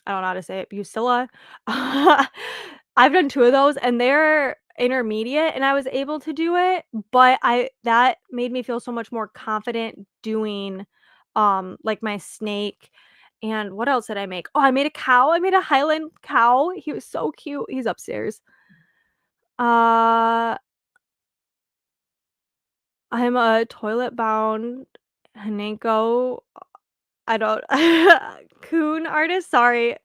A: I don't know how to say it, Busilla. I've done 2 of those, and they're intermediate, and I was able to do it, but I that made me feel so much more confident doing, like, my snake And what else did I make? Oh, I made a cow. I made a Highland cow. He was so cute. He's upstairs. Uh, I'm a toilet bound Hanenko. I don't coon artist. Sorry.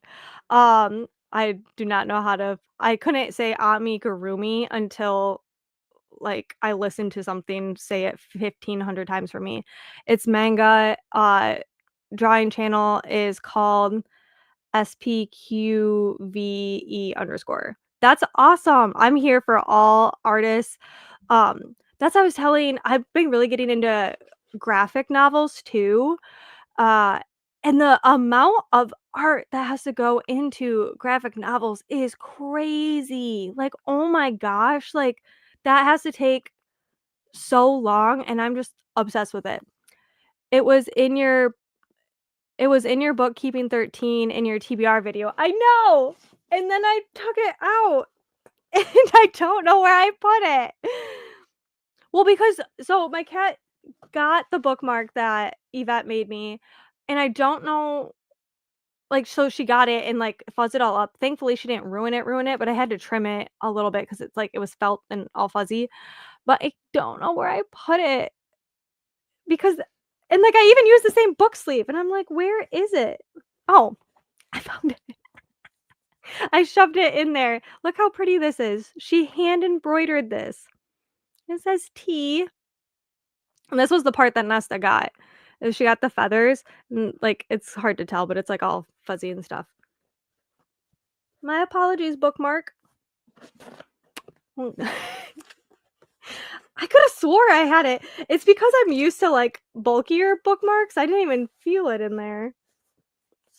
A: I do not know how to. I couldn't say amigurumi until like I listened to something say it 1,500 times for me. It's manga. Drawing channel is called SPQVE underscore. That's awesome. I'm here for all artists. That's what I was telling. I've been really getting into graphic novels too. Uh, and the amount of art that has to go into graphic novels is crazy. Like, oh my gosh, like that has to take so long and I'm just obsessed with it. It was in your it was in your bookkeeping 13 in your TBR video. I know. And then I took it out and I don't know where I put it. Well, because so my cat got the bookmark that Yvette made me and I don't know. Like, so she got it and, like, fuzzed it all up. Thankfully, she didn't ruin it, but I had to trim it a little bit because it's, like, it was felt and all fuzzy, but I don't know where I put it because and, like, I even used the same book sleeve, and I'm like, "Where is it?" Oh, I found it. I shoved it in there. Look how pretty this is. She hand embroidered this. It says "T," and this was the part that Nesta got, is she got the feathers, and, like, it's hard to tell, but it's, like, all fuzzy and stuff. My apologies, bookmark. I coulda swore I had it. It's because I'm used to, like, bulkier bookmarks, I didn't even feel it in there.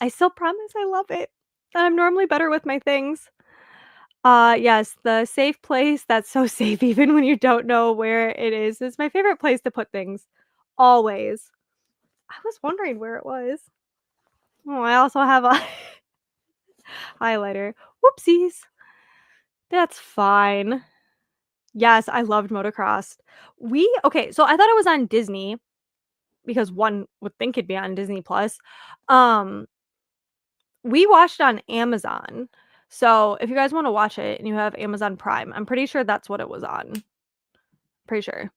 A: I still promise I love it. I'm normally better with my things. Yes, the safe place that's so safe even when you don't know where it is my favorite place to put things. Always. I was wondering where it was. Oh, I also have a highlighter. Whoopsies. That's fine. Yes, I loved motocross. Okay, so I thought it was on Disney because one would think it'd be on Disney Plus. Um, we watched on Amazon. So if you guys wanna watch it and you have Amazon Prime, I'm pretty sure that's what it was on. Pretty sure.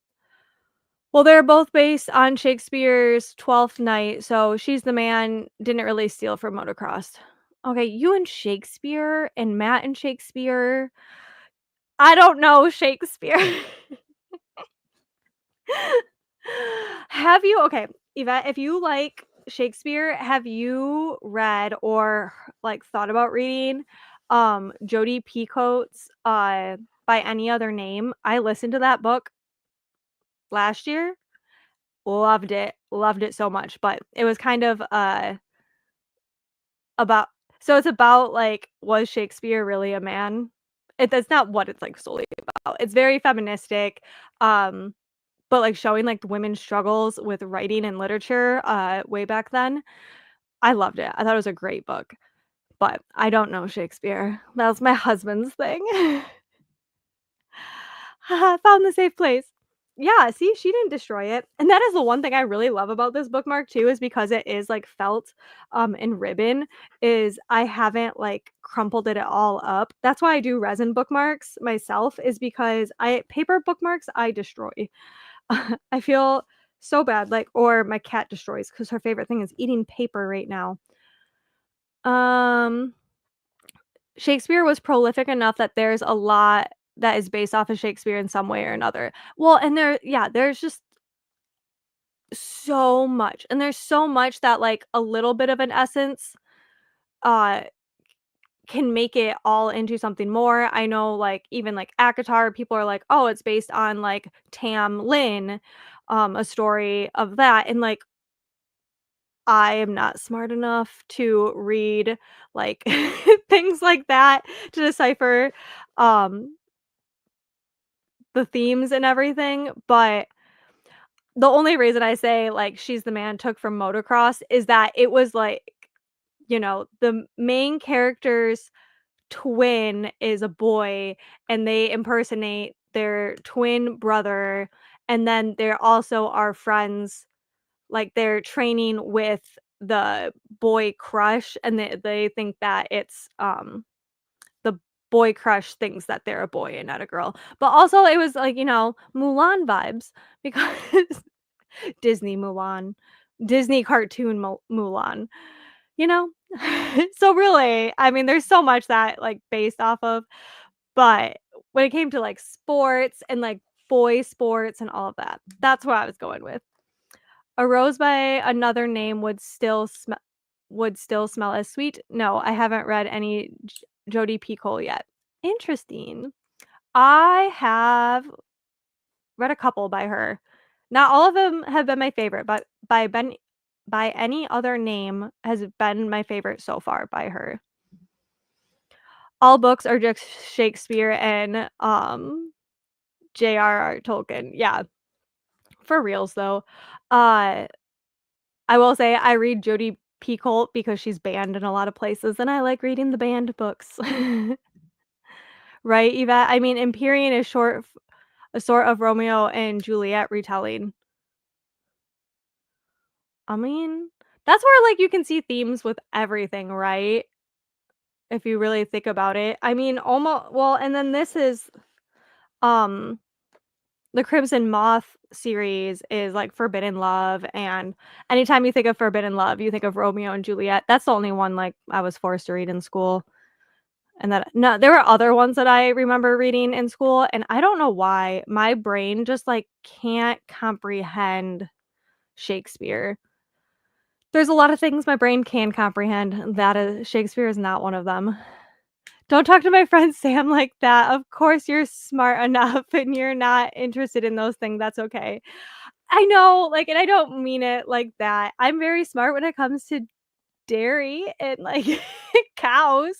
A: Well, they're both based on Shakespeare's Twelfth Night, so She's the Man didn't really steal from Motocross. Okay, you and Shakespeare and Matt and Shakespeare. I don't know Shakespeare. Have you okay, Yvette, if you like Shakespeare, have you read or like thought about reading Jodi Picoult's By Any Other Name? I listened to that book last year. Loved it so much, but it was kind of about so it's about like was Shakespeare really a man? That's not what it's like solely about. It's very feministic. Um But, like, showing, like, the women's struggles with writing and literature, way back then, I loved it. I thought it was a great book, but I don't know Shakespeare. That was my husband's thing. Found the safe place. Yeah, see, she didn't destroy it, and that is the one thing I really love about this bookmark too is because it is, like, felt, and ribbon, is I haven't, like, crumpled it all up. That's why I do resin bookmarks myself is because I paper bookmarks, I destroy. I feel so bad, like or my cat destroys because her favorite thing is eating paper right now. Um, Shakespeare was prolific enough that there's a lot that is based off of Shakespeare in some way or another. Well, and there's just so much, and there's so much that, like, a little bit of an essence, uh, can make it all into something more. I know, like, even, like, ACOTAR, people are like, "Oh, it's based on, like, Tam Lin," a story of that, and, like, I am not smart enough to read, like, things like that to decipher, um, the themes and everything, but the only reason I say, like, She's the Man took from Motocross is that it was, like, the main character's twin is a boy, and they impersonate their twin brother, and then there also are friends like, they're training with the boy crush, and they think that it's, the boy crush thinks that they're a boy and not a girl. But also it was like, Mulan vibes because Disney Mulan, Disney cartoon Mulan, you know? So really, I mean, there's so much that, like, based off of, but when it came to, like, sports and, like, boy sports and all of that, that's what I was going with. A rose by another name would still smell as sweet? No, I haven't read any Jodi Picoult yet. Interesting. I have read a couple by her. Not all of them have been my favorite, but by any other name has been my favorite so far by her. All books are just Shakespeare and, J.R.R. Tolkien. Yeah, for reals though. Uh, I will say I read Jodi Picoult because she's banned in a lot of places, and I like reading the banned books. Right, Yvette? I mean, Empyrean is a sort of Romeo and Juliet retelling. I mean, that's where, like, you can see themes with everything, right? If you really think about it. I mean, almost. Well, and then this is, um, the Crimson Moth series is, like, forbidden love, and anytime you think of forbidden love, you think of Romeo and Juliet. That's the only one, like, I was forced to read in school, and that no, there were other ones that I remember reading in school, and I don't know why my brain just, like, can't comprehend Shakespeare. There's a lot of things my brain can comprehend, that is Shakespeare is not one of them. Don't talk to my friend Sam like that. Of course, you're smart enough and you're not interested in those things, that's okay. I know, like, and I don't mean it like that. I'm very smart when it comes to dairy and, like, cows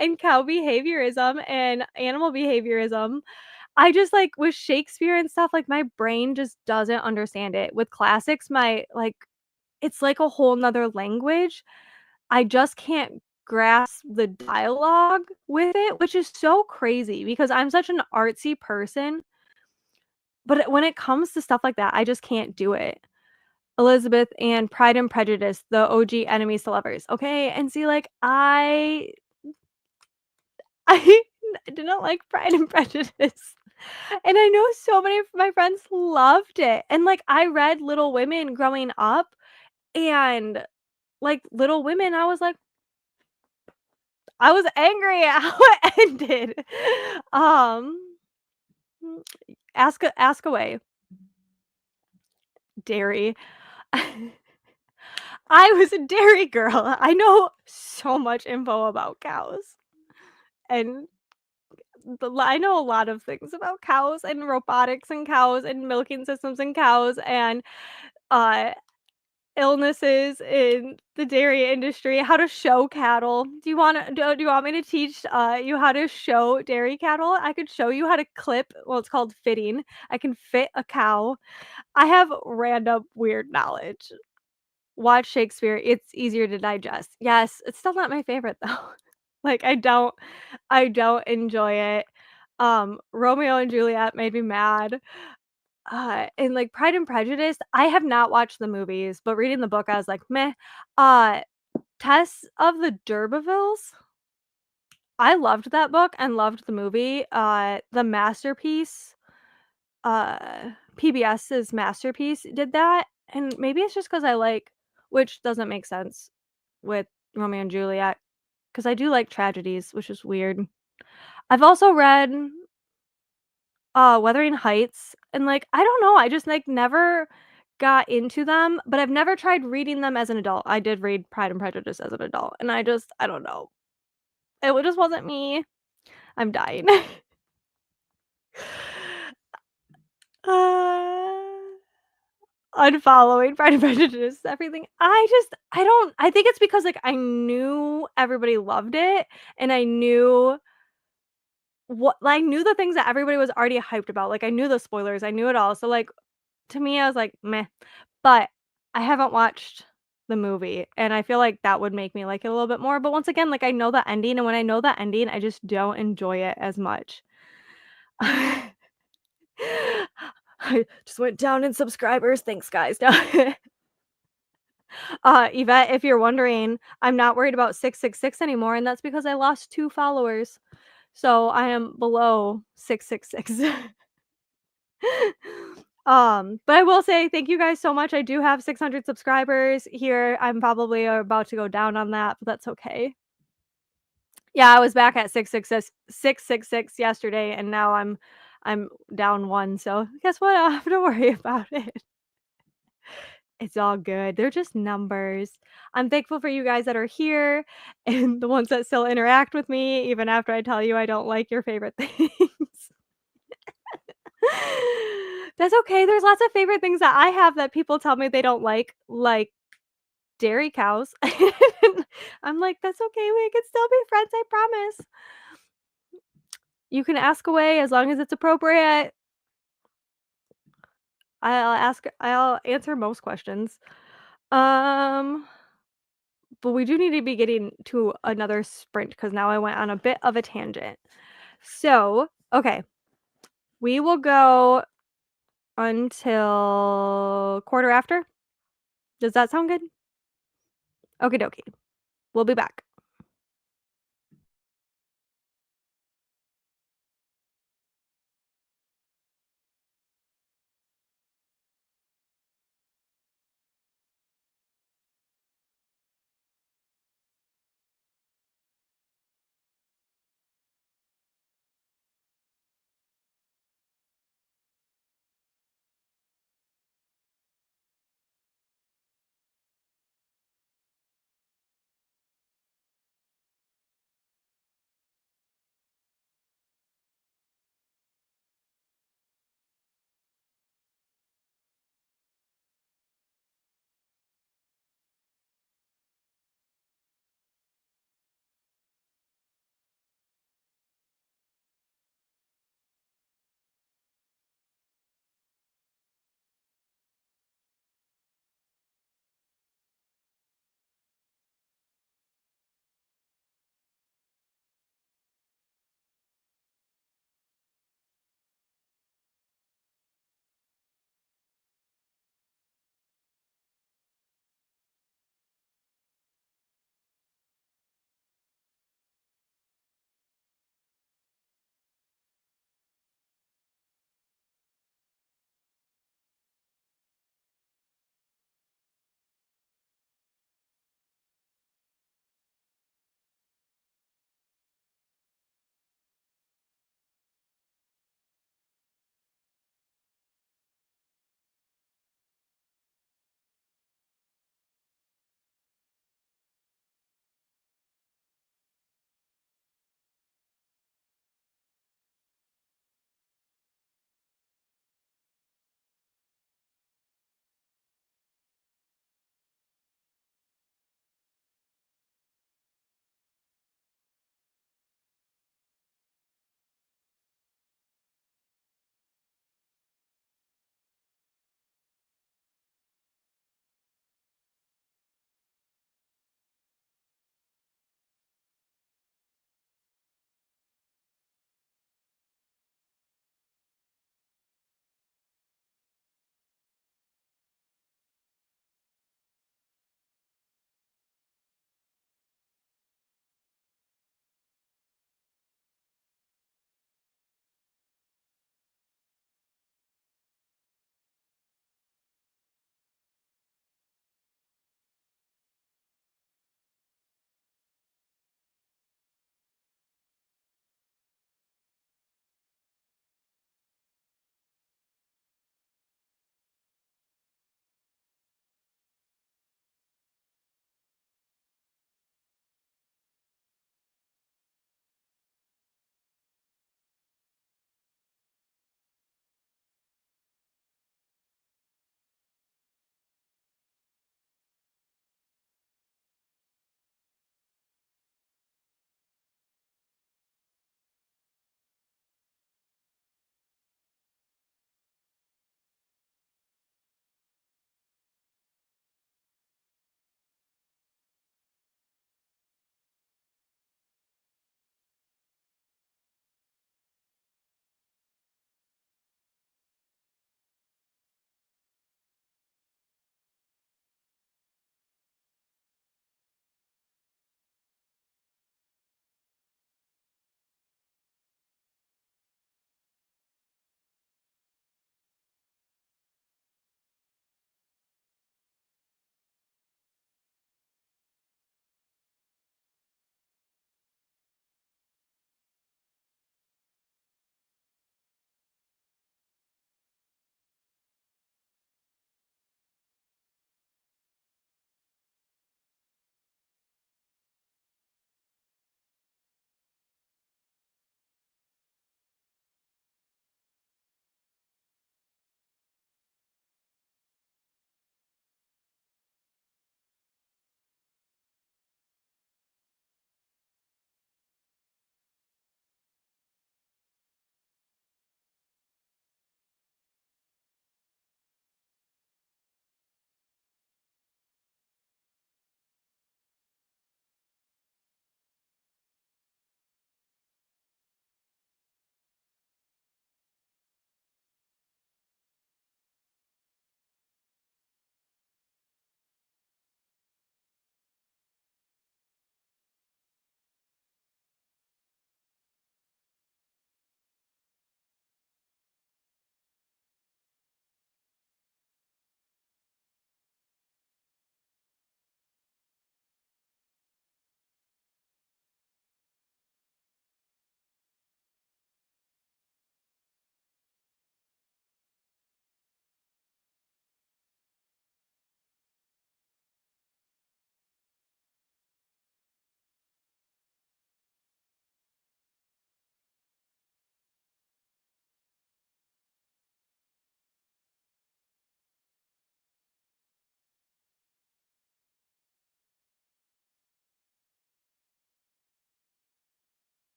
A: and cow behaviorism and animal behaviorism. I just, like, with Shakespeare and stuff, like, my brain just doesn't understand it. With classics, it's like a whole 'nother language. I just can't grasp the dialogue with it, which is so crazy because I'm such an artsy person, but when it comes to stuff like that, I just can't do it. Elizabeth and Pride and Prejudice, the OG enemies to lovers, okay? And see, like, I didn't like Pride and Prejudice, and I know so many of my friends loved it, and, like, I read Little Women growing up, and, like, Little Women, I was angry at how it ended. Um, ask away, dairy. I was a dairy girl. I know so much info about cows, and I know a lot of things about cows and robotics and cows and milking systems and cows and, uh, illnesses in the dairy industry, how to show cattle. Do you want me to teach, you how to show dairy cattle? I could show you how to clip, well, it's called fitting. I can fit a cow. I have random weird knowledge. Watch Shakespeare, it's easier to digest. Yes, it's still not my favorite though. Like, I don't enjoy it. Romeo and Juliet made me mad. And, like, Pride and Prejudice, I have not watched the movies, but reading the book, I was like, "Meh." Uh, Tess of the D'Urbervilles, I loved that book and loved the movie. The Masterpiece, PBS's Masterpiece did that, and maybe it's just because I like, which doesn't make sense with Romeo and Juliet, because I do like tragedies, which is weird. I've also read, Wuthering Heights, and, like, I don't know, I just, like, never got into them, but I've never tried reading them as an adult. I did read Pride and Prejudice as an adult, and I don't know. It just wasn't me. I'm dying. Uh, Unfollowing Pride and Prejudice, everything. I think it's because, like, I knew everybody loved it, and I knew the things that everybody was already hyped about, like, I knew the spoilers, I knew it all, so, like, to me, I was like, "Meh." But I haven't watched the movie, and I feel like that would make me like it a little bit more, but once again, like, I know the ending, and when I know the ending, I just don't enjoy it as much. I just went down in subscribers, thanks, guys. No. Yvette, if you're wondering, I'm not worried about 666 anymore, and that's because I lost 2 followers. So I am below 666. But I will say thank you guys so much. I do have 600 subscribers here. I'm probably about to go down on that, but that's okay. Yeah, I was back at 666 yesterday, and now I'm down 1, so guess what? I don't have to worry about it. It's all good. They're just numbers. I'm thankful for you guys that are here and the ones that still interact with me even after I tell you I don't like your favorite things. That's okay. There's lots of favorite things that I have that people tell me they don't like dairy cows. I'm like, "That's okay. We can still be friends, I promise. You can ask away as long as it's appropriate." I'll answer most questions. Um But we do need to be getting to another sprint because now I went on a bit of a tangent. So, okay, we will go until quarter after. Does that sound good? Okie dokie. We'll be back.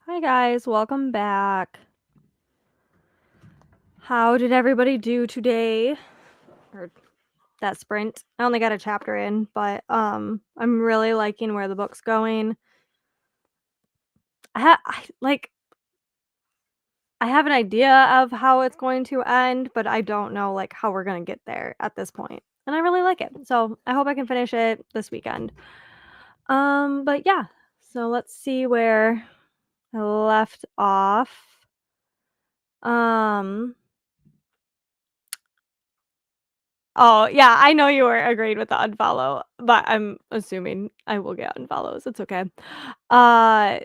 A: Hi guys, welcome back. How did everybody do today? Or that sprint? I only got a chapter in, but I'm really liking where the book's going. I have an idea of how it's going to end, but I don't know like how we're gonna get there at this point. And I really like it. So I hope I can finish it this weekend. But yeah. So let's see where I left off. Um Oh, yeah, I know you were agreed with the unfollow, but I'm assuming I will get unfollows. It's okay. Uh,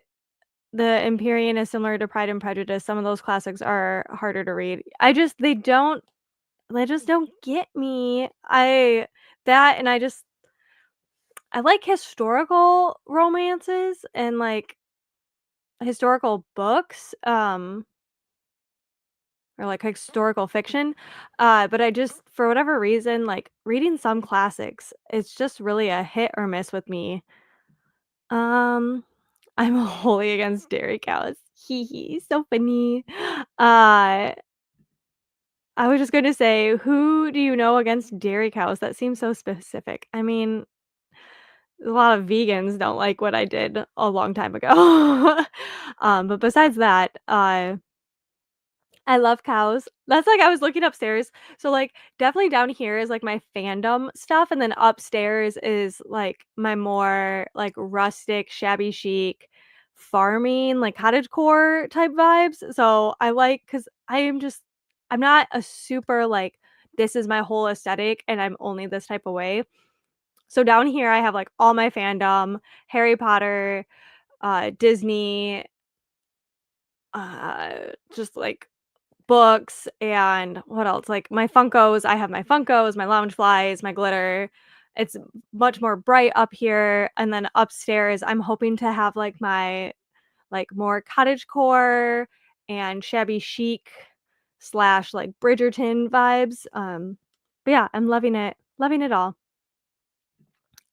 A: The Empyrean is similar to Pride and Prejudice. Some of those classics are harder to read. They just don't get me. I like historical romances and like historical books. Or like historical fiction. But I just for whatever reason, like reading some classics, it's just really a hit or miss with me. Um, I'm wholly against dairy cows. Hee hee, so funny. Uh, I was just gonna say, who do you know against dairy cows? That seems so specific. I mean, a lot of vegans don't like what I did a long time ago. But besides that, I love cows. That's like I was looking upstairs. So, like, definitely down here is, like, my fandom stuff, and then upstairs is, like, my more, like, rustic, shabby chic, farming, like, cottagecore type vibes. So, because I'm not a super, like, "This is my whole aesthetic, and I'm only this type of way." So, down here, I have, like, all my fandom, Harry Potter, Disney, just, like books and what else? Like my Funkos, I have my Funkos, my Loungeflies, my glitter. It's much more bright up here, and then upstairs, I'm hoping to have like my like more cottagecore and shabby chic slash like Bridgerton vibes. But yeah, I'm loving it all.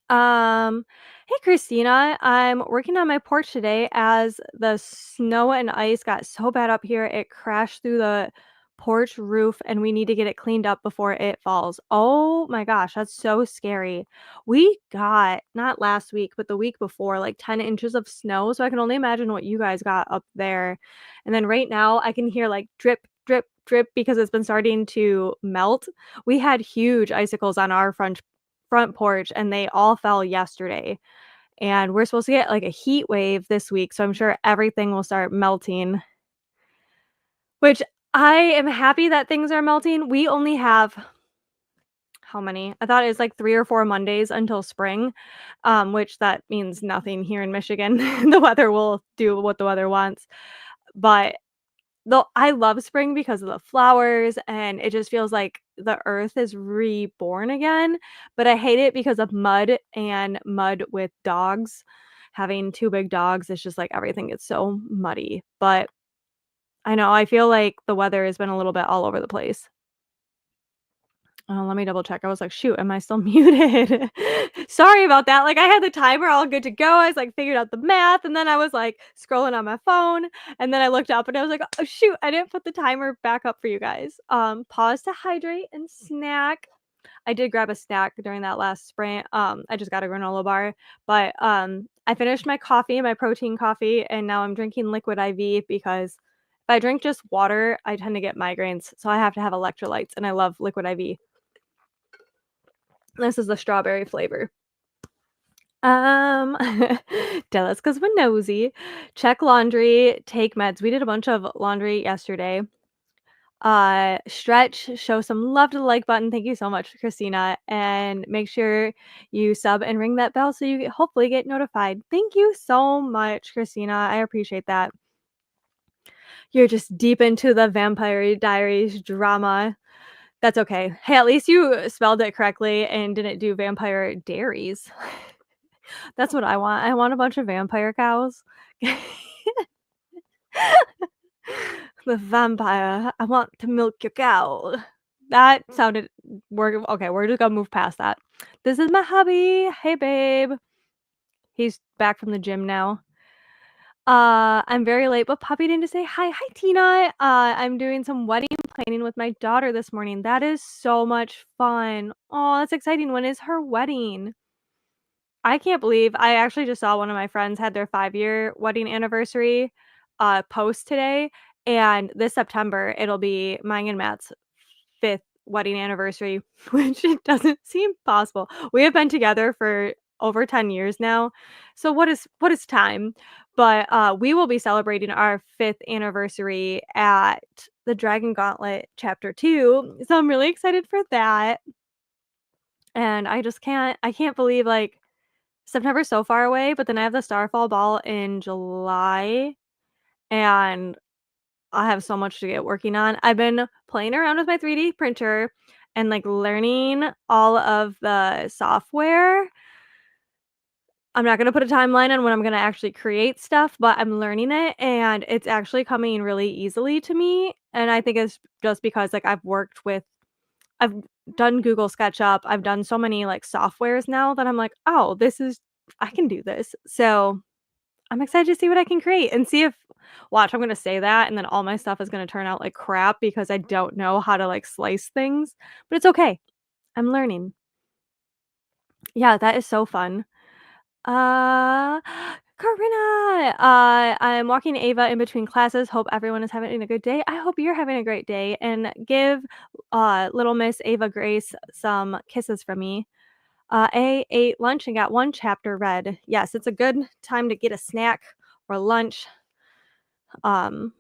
A: Um, Hey Christina, I'm working on my porch today as the snow and ice got so bad up here it crashed through the porch roof and we need to get it cleaned up before it falls. Oh my gosh, that's so scary. We got not last week, but the week before like 10 inches of snow, so I can only imagine what you guys got up there. And then right now I can hear like drip drip drip because it's been starting to melt. We had huge icicles on our front porch and they all fell yesterday. And we're supposed to get like a heat wave this week, so I'm sure everything will start melting, which I am happy that things are melting. We only have how many? I thought it was like 3 or 4 Mondays until spring, which that means nothing here in Michigan. The weather will do what the weather wants. But though I love spring because of the flowers and it just feels like the earth is reborn again, but I hate it because of mud and mud with dogs. Having 2 big dogs, it's just like everything gets so muddy, but I know, I feel like the weather has been a little bit all over the place. Let me double check. I was like, "Shoot, am I still muted?" Sorry about that. Like, I had the timer all good to go. I was like, figured out the math, and then I was like scrolling on my phone, and then I looked up and I was like, "Oh shoot, I didn't put the timer back up for you guys." Pause to hydrate and snack. I did grab a snack during that last sprint. I just got a granola bar, but I finished my coffee, my protein coffee, and now I'm drinking liquid IV because if I drink just water, I tend to get migraines, so I have to have electrolytes, and I love liquid IV. This is the strawberry flavor. Um, Tell us because we're nosy. Check laundry, take meds. We did a bunch of laundry yesterday. Stretch, show some love to the like button. Thank you so much, Christina. And make sure you sub and ring that bell so you hopefully get notified. Thank you so much, Christina. I appreciate that. You're just deep into the Vampire Diaries drama. That's okay. Hey, at least you spelled it correctly and didn't do Vampire Dairies. That's what I want. I want a bunch of vampire cows. The vampire, I want to milk your cow. That sounded we're just gonna move past that. This is my hubby. Hey, babe. He's back from the gym now. I'm very late, but popping in to say hi. Hi, Tina. I'm doing some wedding planning with my daughter this morning. That is so much fun. Oh, that's exciting. When is her wedding? I can't believe I actually just saw one of my friends had their 5-year wedding anniversary post today, and this September it'll be mine and Matt's 5th wedding anniversary, which it doesn't seem possible. We have been together for over 10 years now. So what is time? But we will be celebrating our 5th anniversary at the Dragon Gauntlet chapter 2. So I'm really excited for that. And I can't believe like September's so far away, but then I have the Starfall Ball in July, and I have so much to get working on. I've been playing around with my 3D printer and, like, learning all of the software. I'm not gonna put a timeline on when I'm gonna actually create stuff, but I'm learning it, and it's actually coming really easily to me, and I think it's just because, like, I've done Google SketchUp, I've done so many, like, softwares now that I'm like, "Oh, this is I can do this." So I'm excited to see what I can create and see if watch, I'm gonna say that, and then all my stuff is gonna turn out like crap because I don't know how to, like, slice things, but it's okay. I'm learning. Yeah, that is so fun. Uh, Karina! I'm walking Ava in between classes. Hope everyone is having a good day. I hope you're having a great day, and give, little Miss Ava Grace some kisses from me. I ate lunch and got 1 chapter read. Yes, it's a good time to get a snack or lunch. Um,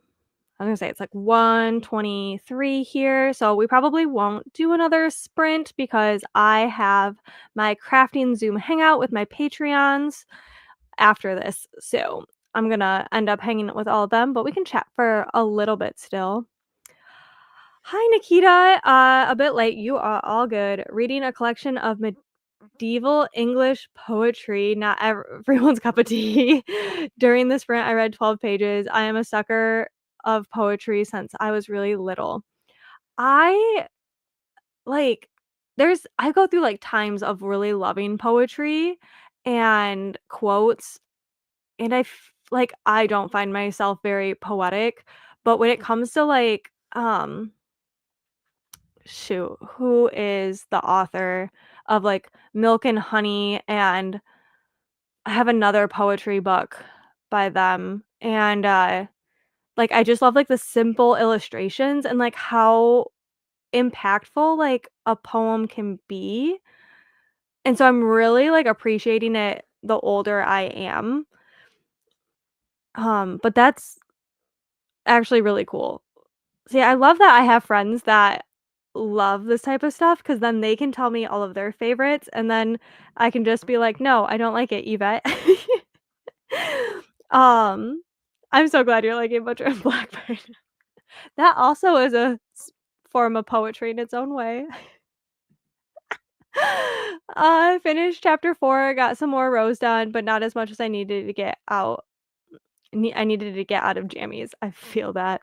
A: I was gonna say it's like 1:23 here, so we probably won't do another sprint because I have my crafting Zoom hangout with my Patreons after this. So I'm gonna end up hanging out with all of them, but we can chat for a little bit still. Hi, Nikita. A bit late. You are all good. Reading a collection of medieval English poetry, not everyone's cup of tea. During the sprint, I read 12 pages. I am a sucker of poetry since I was really little. I like I go through like times of really loving poetry and quotes, and I don't find myself very poetic, but when it comes to like shoot, who is the author of like Milk and Honey, and I have another poetry book by them, and, like, I just love, like, the simple illustrations and, like, how impactful, like, a poem can be, and so I'm really, like, appreciating it the older I am, but that's actually really cool. See, I love that I have friends that love this type of stuff because then they can tell me all of their favorites, and then I can just be like, "No, I don't like it, Yvette." Um, I'm so glad you're liking Butcher and Blackbird. That also is a form of poetry in its own way. I finished chapter 4, got some more rows done, but not as much as I needed to get out. I needed to get out of jammies. I feel that.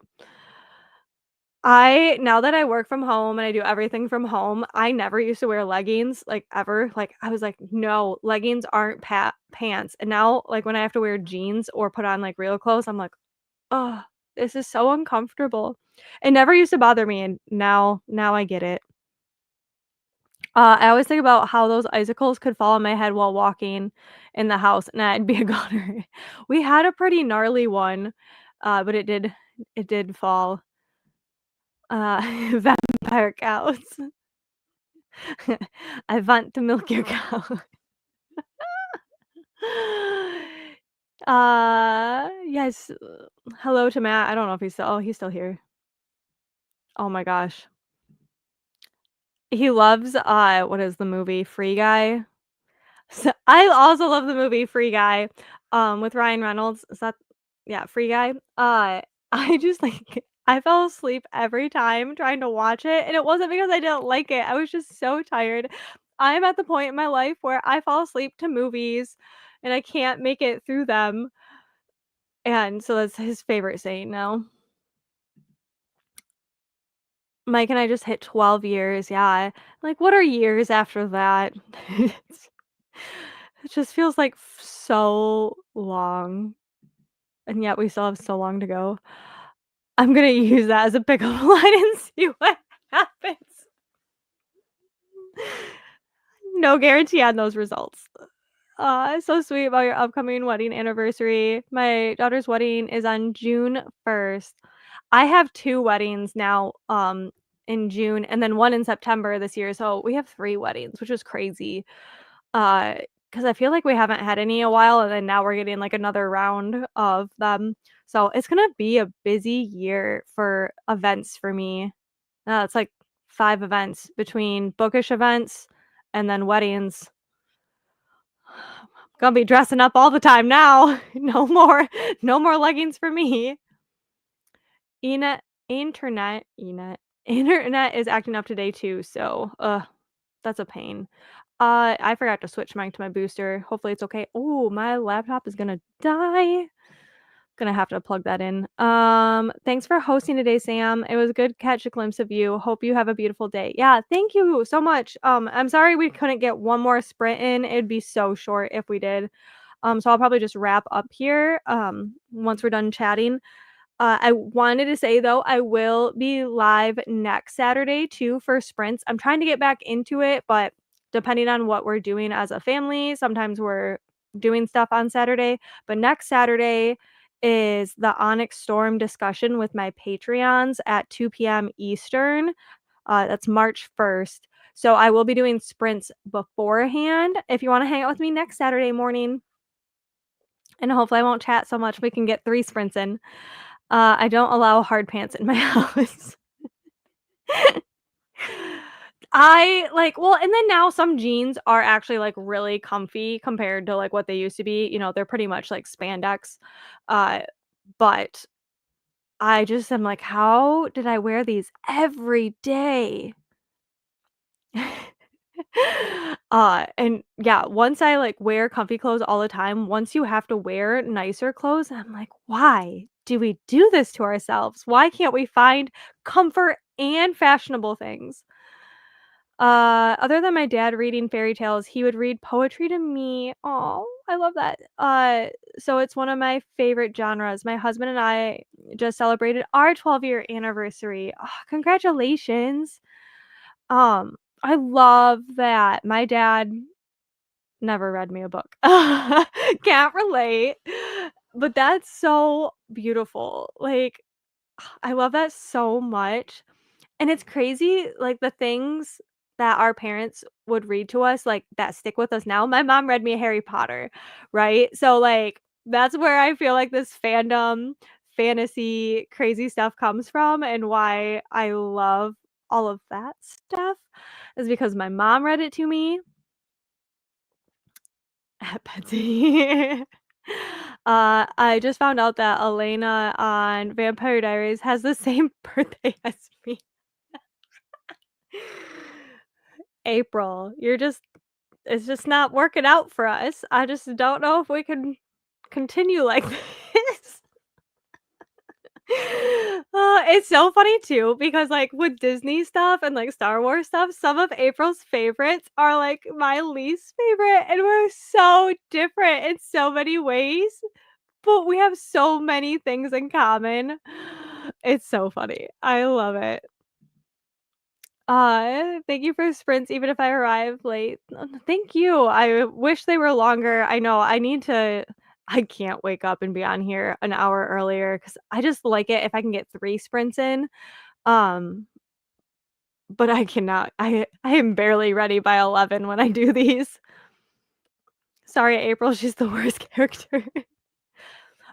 A: I now that I work from home and I do everything from home, I never used to wear leggings, like, ever, like, I was like, "No, leggings aren't pants," and now, like, when I have to wear jeans or put on, like, real clothes, I'm like, "Oh, this is so uncomfortable." It never used to bother me, and now I get it. I always think about how those icicles could fall on my head while walking in the house, and I'd be a goner. We had a pretty gnarly one, but it did fall. Vampire cows. I want to milk your cow. Yes, hello to Matt. I don't know if he's still here. Oh my gosh. He loves, what is the movie, Free Guy? So I also love the movie Free Guy, with Ryan Reynolds. Is that yeah, Free Guy? I just, like I fell asleep every time trying to watch it, and it wasn't because I didn't like it, I was just so tired. I'm at the point in my life where I fall asleep to movies, and I can't make it through them, and so that's his favorite saying now. Mike and I just hit 12 years, yeah. Like, what are years after that? It just feels like so long. and yet we still have so long to go. I'm gonna use that as a pickup line and see what happens. No guarantee on those results. So sweet about your upcoming wedding anniversary. My daughter's wedding is on June 1st. I have 2 weddings now, in June and then 1 in September this year, so we have 3 weddings, which is crazy. Uh, because I feel like we haven't had any in a while, and then now we're getting, like, another round of them. So it's gonna be a busy year for events for me. It's like 5 events between bookish events and then weddings. Gonna be dressing up all the time now. No more leggings for me. Ena internet is acting up today too, so, that's a pain. I forgot to switch mine to my booster. Hopefully it's okay. Oh, my laptop is gonna die. Gonna have to plug that in. Thanks for hosting today, Sam. It was good to catch a glimpse of you. Hope you have a beautiful day. Yeah, thank you so much. I'm sorry we couldn't get one more sprint in. It'd be so short if we did. So I'll probably just wrap up here, once we're done chatting. I wanted to say though, I will be live next Saturday too for sprints. I'm trying to get back into it, but depending on what we're doing as a family, sometimes we're doing stuff on Saturday. But next Saturday is the Onyx Storm discussion with my Patreons at 2 p.m. Eastern. That's March 1st. So I will be doing sprints beforehand. If you want to hang out with me next Saturday morning, and hopefully I won't chat so much, we can get 3 sprints in. I don't allow hard pants in my house. And then now some jeans are actually, like, really comfy compared to, like, what they used to be, they're pretty much like spandex, uh, but I just am like, "How did I wear these every day?" And yeah, once I, like, wear comfy clothes all the time, once you have to wear nicer clothes, I'm like, "Why do we do this to ourselves? Why can't we find comfort and fashionable things?" Other than my dad reading fairy tales, he would read poetry to me. Oh, I love that. So it's one of my favorite genres. My husband and I just celebrated our 12-year anniversary. Congratulations. I love that. My dad never read me a book. Can't relate. But that's so beautiful. Like, I love that so much. And it's crazy, like, the things that our parents would read to us, like, that stick with us now. My mom read me Harry Potter, right? So, like, that's where I feel like this fandom, fantasy, crazy stuff comes from and why I love all of that stuff is because my mom read it to me at Betsy. I just found out that Elena on Vampire Diaries has the same birthday as me. April, it's just not working out for us. I just don't know if we can continue like this. It's so funny too because, like, with Disney stuff and, like, Star Wars stuff, some of April's favorites are, like, my least favorite, and we're so different in so many ways, but we have so many things in common. It's so funny. I love it. Thank you for sprints even if I arrive late. Thank you. I wish they were longer. I know I can't wake up and be on here an hour earlier because I just like it if I can get 3 sprints in. Um, but I cannot. I am barely ready by 11 when I do these. Sorry, April, she's the worst character.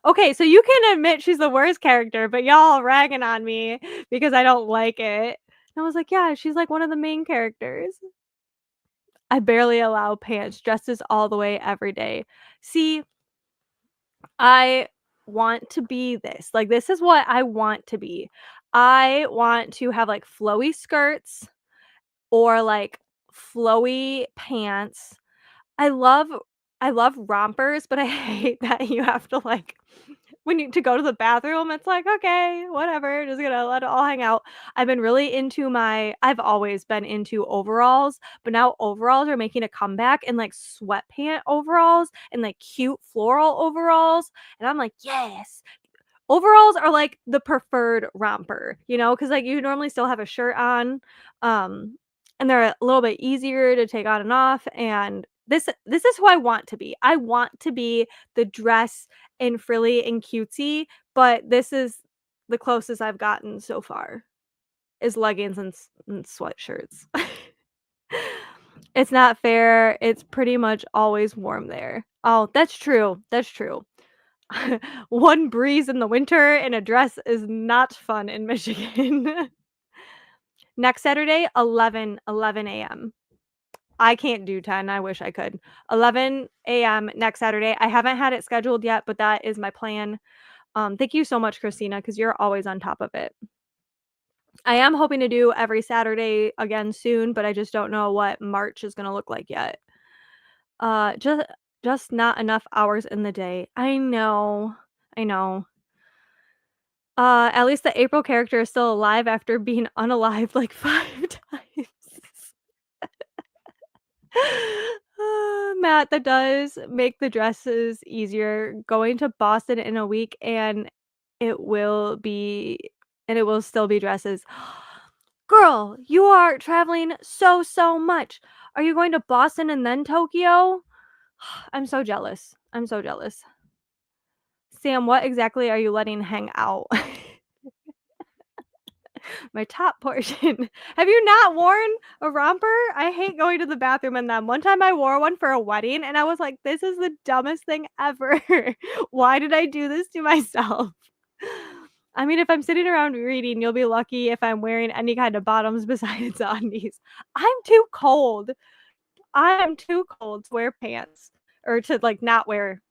A: Okay, so you can admit she's the worst character, but y'all ragging on me because I don't like it. And I was like, "Yeah, she's like one of the main characters." I barely allow pants, dresses all the way every day. See, I want to be this. Like, this is what I want to be. I want to have, like, flowy skirts or, like, flowy pants. I love I love rompers, but I hate that you have to, like, when you to go to the bathroom, it's like, "Okay, whatever, just gonna let it all hang out." I've always been into overalls, but now overalls are making a comeback and, like, sweatpant overalls and, like, cute floral overalls, and I'm like, "Yes." Overalls are, like, the preferred romper, you know, because like, you normally still have a shirt on, um, and they're a little bit easier to take on and off, and this is who I want to be. I want to be the dress and frilly and cutesy, but this is the closest I've gotten so far, is leggings and sweatshirts. It's not fair, it's pretty much always warm there. Oh, that's true. One breeze in the winter in a dress is not fun in Michigan. Next Saturday, 11 AM. I can't do 10, I wish I could. 11 AM next Saturday. I haven't had it scheduled yet, but that is my plan. Thank you so much, Christina, because 'cause you're always on top of it. I am hoping to do every Saturday again soon, but I just don't know what March is gonna look like yet. Uh, just just not enough hours in the day. I know. I know. At least the April character is still alive after being unalive like 5 times. Matt, that does make the dresses easier. Going to Boston in a week it will be it will still be dresses. Girl, you are traveling so much. Are you going to Boston and then Tokyo? I'm so jealous. I'm so jealous. Sam, what exactly are you letting hang out? My top portion. Have you not worn a romper? I hate going to the bathroom in them. One time I wore one for a wedding and I was like, "This is the dumbest thing ever. Why did I do this to myself?" I mean, if I'm sitting around reading, you'll be lucky if I'm wearing any kind of bottoms besides undies. I'm too cold. I am too cold to wear pants or to, like, not wear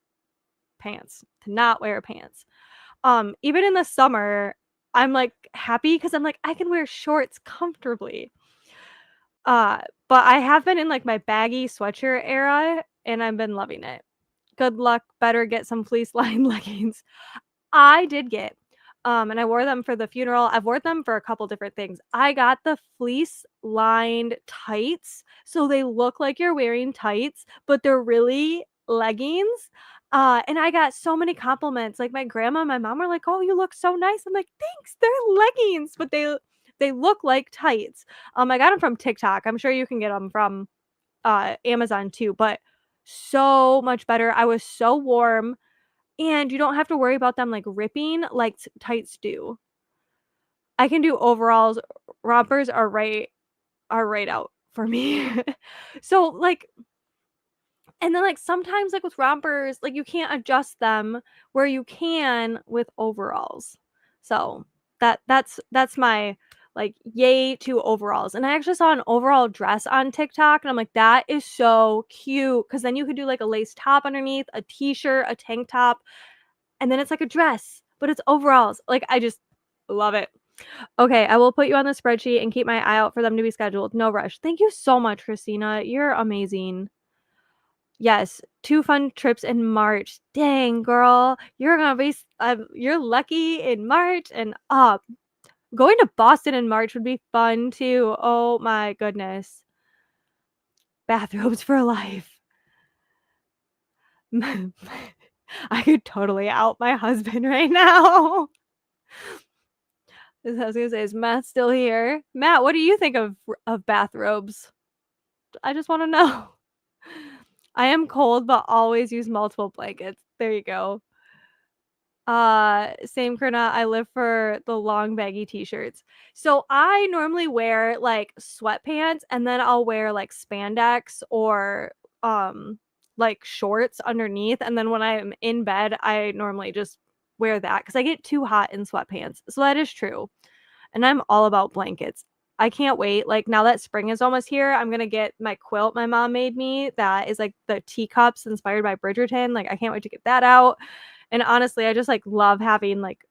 A: pants, to not wear pants. Even in the summer, I'm, like, happy because 'cause I'm like, I can wear shorts comfortably. Uh, but I have been in, like, my baggy sweatshirt era, and I've been loving it. Good luck, better get some fleece-lined leggings. I did get, and I wore them for the funeral. I've worn them for a couple different things. I got the fleece-lined tights, so they look like you're wearing tights, but they're really leggings. And I got so many compliments. Like my grandma and my mom were like, "Oh, you look so nice." I'm like, "Thanks, they're leggings, but they look like tights." I got them from TikTok. I'm sure you can get them from Amazon too, but so much better. I was so warm and you don't have to worry about them, like, ripping like tights do. I can do overalls. Rompers are right out for me. So, like and then, like, sometimes, like, with rompers, like, you can't adjust them where you can with overalls. So, that's my, like, yay to overalls, and I actually saw an overall dress on TikTok, and I'm like, "That is so cute," because then you could do, like, a lace top underneath, a t-shirt, a tank top, and then it's like a dress, but it's overalls. Like, I just love it. Okay, I will put you on the spreadsheet and keep my eye out for them to be scheduled. No rush. Thank you so much, Christina. You're amazing. Yes, 2 fun trips in March. Dang, girl. You're lucky in March and going to Boston in March would be fun too. Oh my goodness. Bathrobes for life. I could totally out my husband right now. I was gonna say, is Matt still here? Matt, what do you think of bathrobes? I just wanna know. I am cold, but always use multiple blankets. There you go. Same Karna, I live for the long baggy t-shirts. So I normally wear like sweatpants and then I'll wear like spandex or like shorts underneath. And then when I'm in bed, I normally just wear that because I get too hot in sweatpants. So that is true. And I'm all about blankets. I can't wait. Like now that spring is almost here, I'm gonna get my quilt my mom made me that is like the teacups inspired by Bridgerton. Like I can't wait to get that out. And honestly, I just like love having like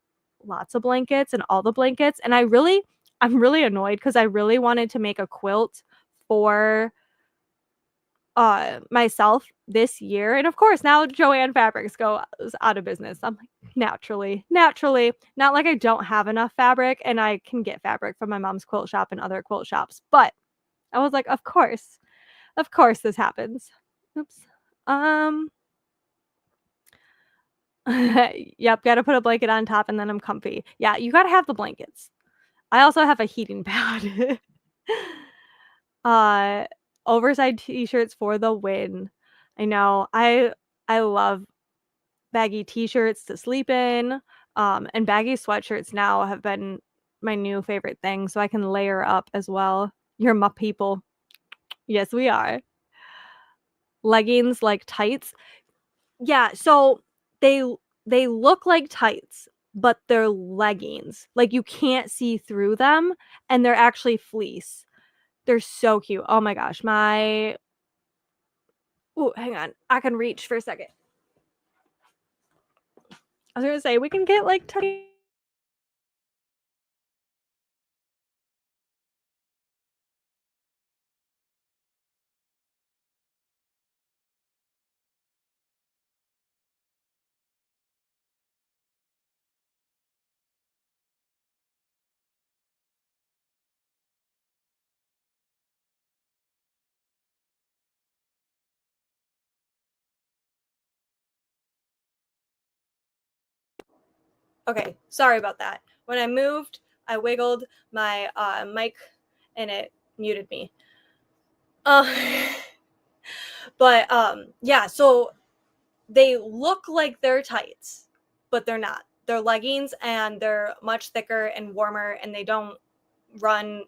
A: lots of blankets and all the blankets. And I'm really annoyed because I really wanted to make a quilt for myself this year, and of course, now Joann Fabrics goes out of business. I'm like, naturally, not like I don't have enough fabric, and I can get fabric from my mom's quilt shop and other quilt shops, but I was like, of course this happens. Oops. Um, yep, gotta put a blanket on top and then I'm comfy. Yeah, you gotta have the blankets. I also have a heating pad. Uh, oversized t-shirts for the win. I know. I love baggy t-shirts to sleep in. And baggy sweatshirts now have been my new favorite thing, so I can layer up as well. You're my people. Yes, we are. Leggings like tights. Yeah, so they they look like tights, but they're leggings. Like you can't see through them and they're actually fleece. They're so cute. Oh my gosh. My Ooh, hang on. I can reach for a second. I was gonna say we can get like Okay, sorry about that. When I moved, I wiggled my mic and it muted me. Uh, but yeah, so they look like they're tights, but they're not. They're leggings and they're much thicker and warmer and they don't run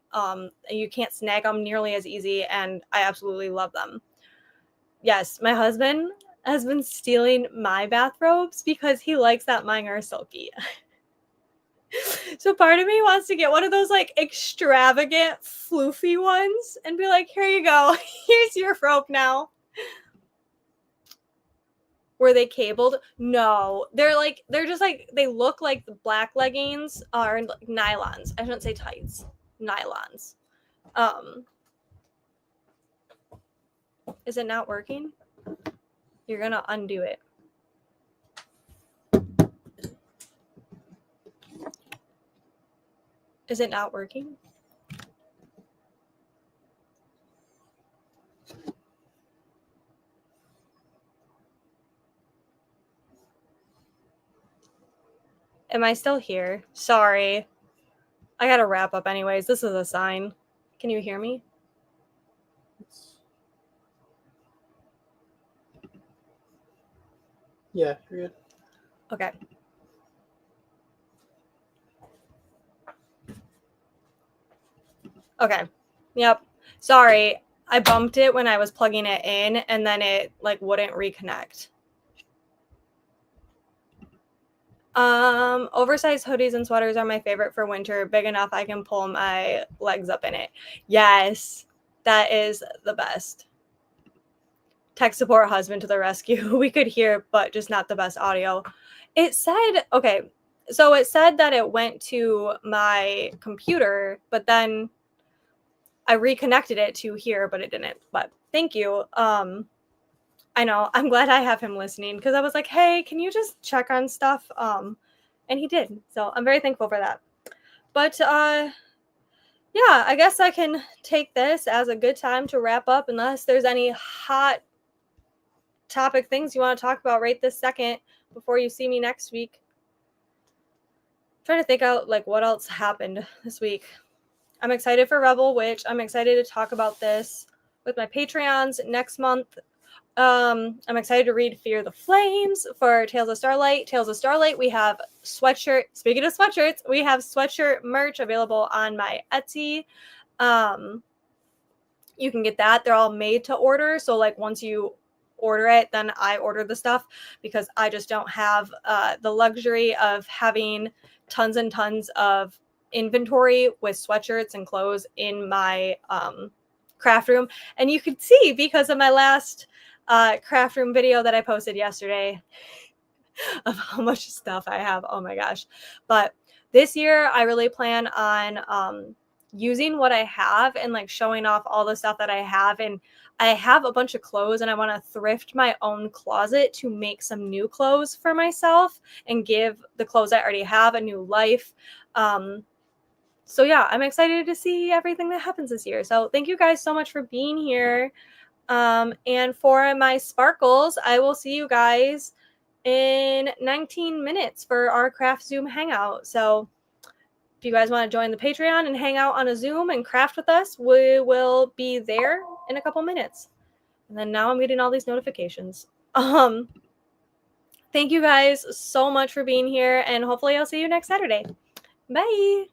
A: you can't snag them nearly as easy and I absolutely love them. Yes, my husband has been stealing my bathrobes because he likes that mine are silky. So part of me wants to get one of those like extravagant floofy ones and be like, here you go. Here's your rope now. Were they cabled? No. They're just like they look like the black leggings or like nylons. I shouldn't say tights. Nylons. Um is it not working? You're gonna undo it. Is it not working? Am I still here? Sorry. I gotta wrap up anyways. This is a sign. Can you hear me?
B: Yeah, you're good.
A: Okay. Okay. Yep. Sorry. I bumped it when I was plugging it in and then it like wouldn't reconnect. Oversized hoodies and sweaters are my favorite for winter. Big enough I can pull my legs up in it. Yes. That is the best. Tech support husband to the rescue. We could hear, but just not the best audio. It said, okay, so it said that it went to my computer, but then I reconnected it to here, but it didn't. But thank you. I know. I'm glad I have him listening because I was like, hey, can you just check on stuff? And he did. So I'm very thankful for that. But yeah, I guess I can take this as a good time to wrap up unless there's any hot topic things you want to talk about right this second before you see me next week. I'm trying to think out like what else happened this week. I'm excited for Rebel Witch. I'm excited to talk about this with my Patreons next month. I'm excited to read Fear the Flames for Tales of Starlight. Tales of Starlight, we have sweatshirt. Speaking of sweatshirts, we have sweatshirt merch available on my Etsy. You can get that. They're all made to order. So like once you order it, then I order the stuff because I just don't have the luxury of having tons and tons of inventory with sweatshirts and clothes in my craft room. And you could see because of my last craft room video that I posted yesterday of how much stuff I have. Oh my gosh. But this year I really plan on using what I have and like showing off all the stuff that I have. And I have a bunch of clothes and I want to thrift my own closet to make some new clothes for myself and give the clothes I already have a new life. So yeah, I'm excited to see everything that happens this year. So thank you guys so much for being here. And for my sparkles, I will see you guys in 19 minutes for our craft Zoom hangout. So if you guys want to join the Patreon and hang out on a Zoom and craft with us, we will be there in a couple minutes. And then now I'm getting all these notifications. Thank you guys so much for being here, and hopefully I'll see you next Saturday. Bye.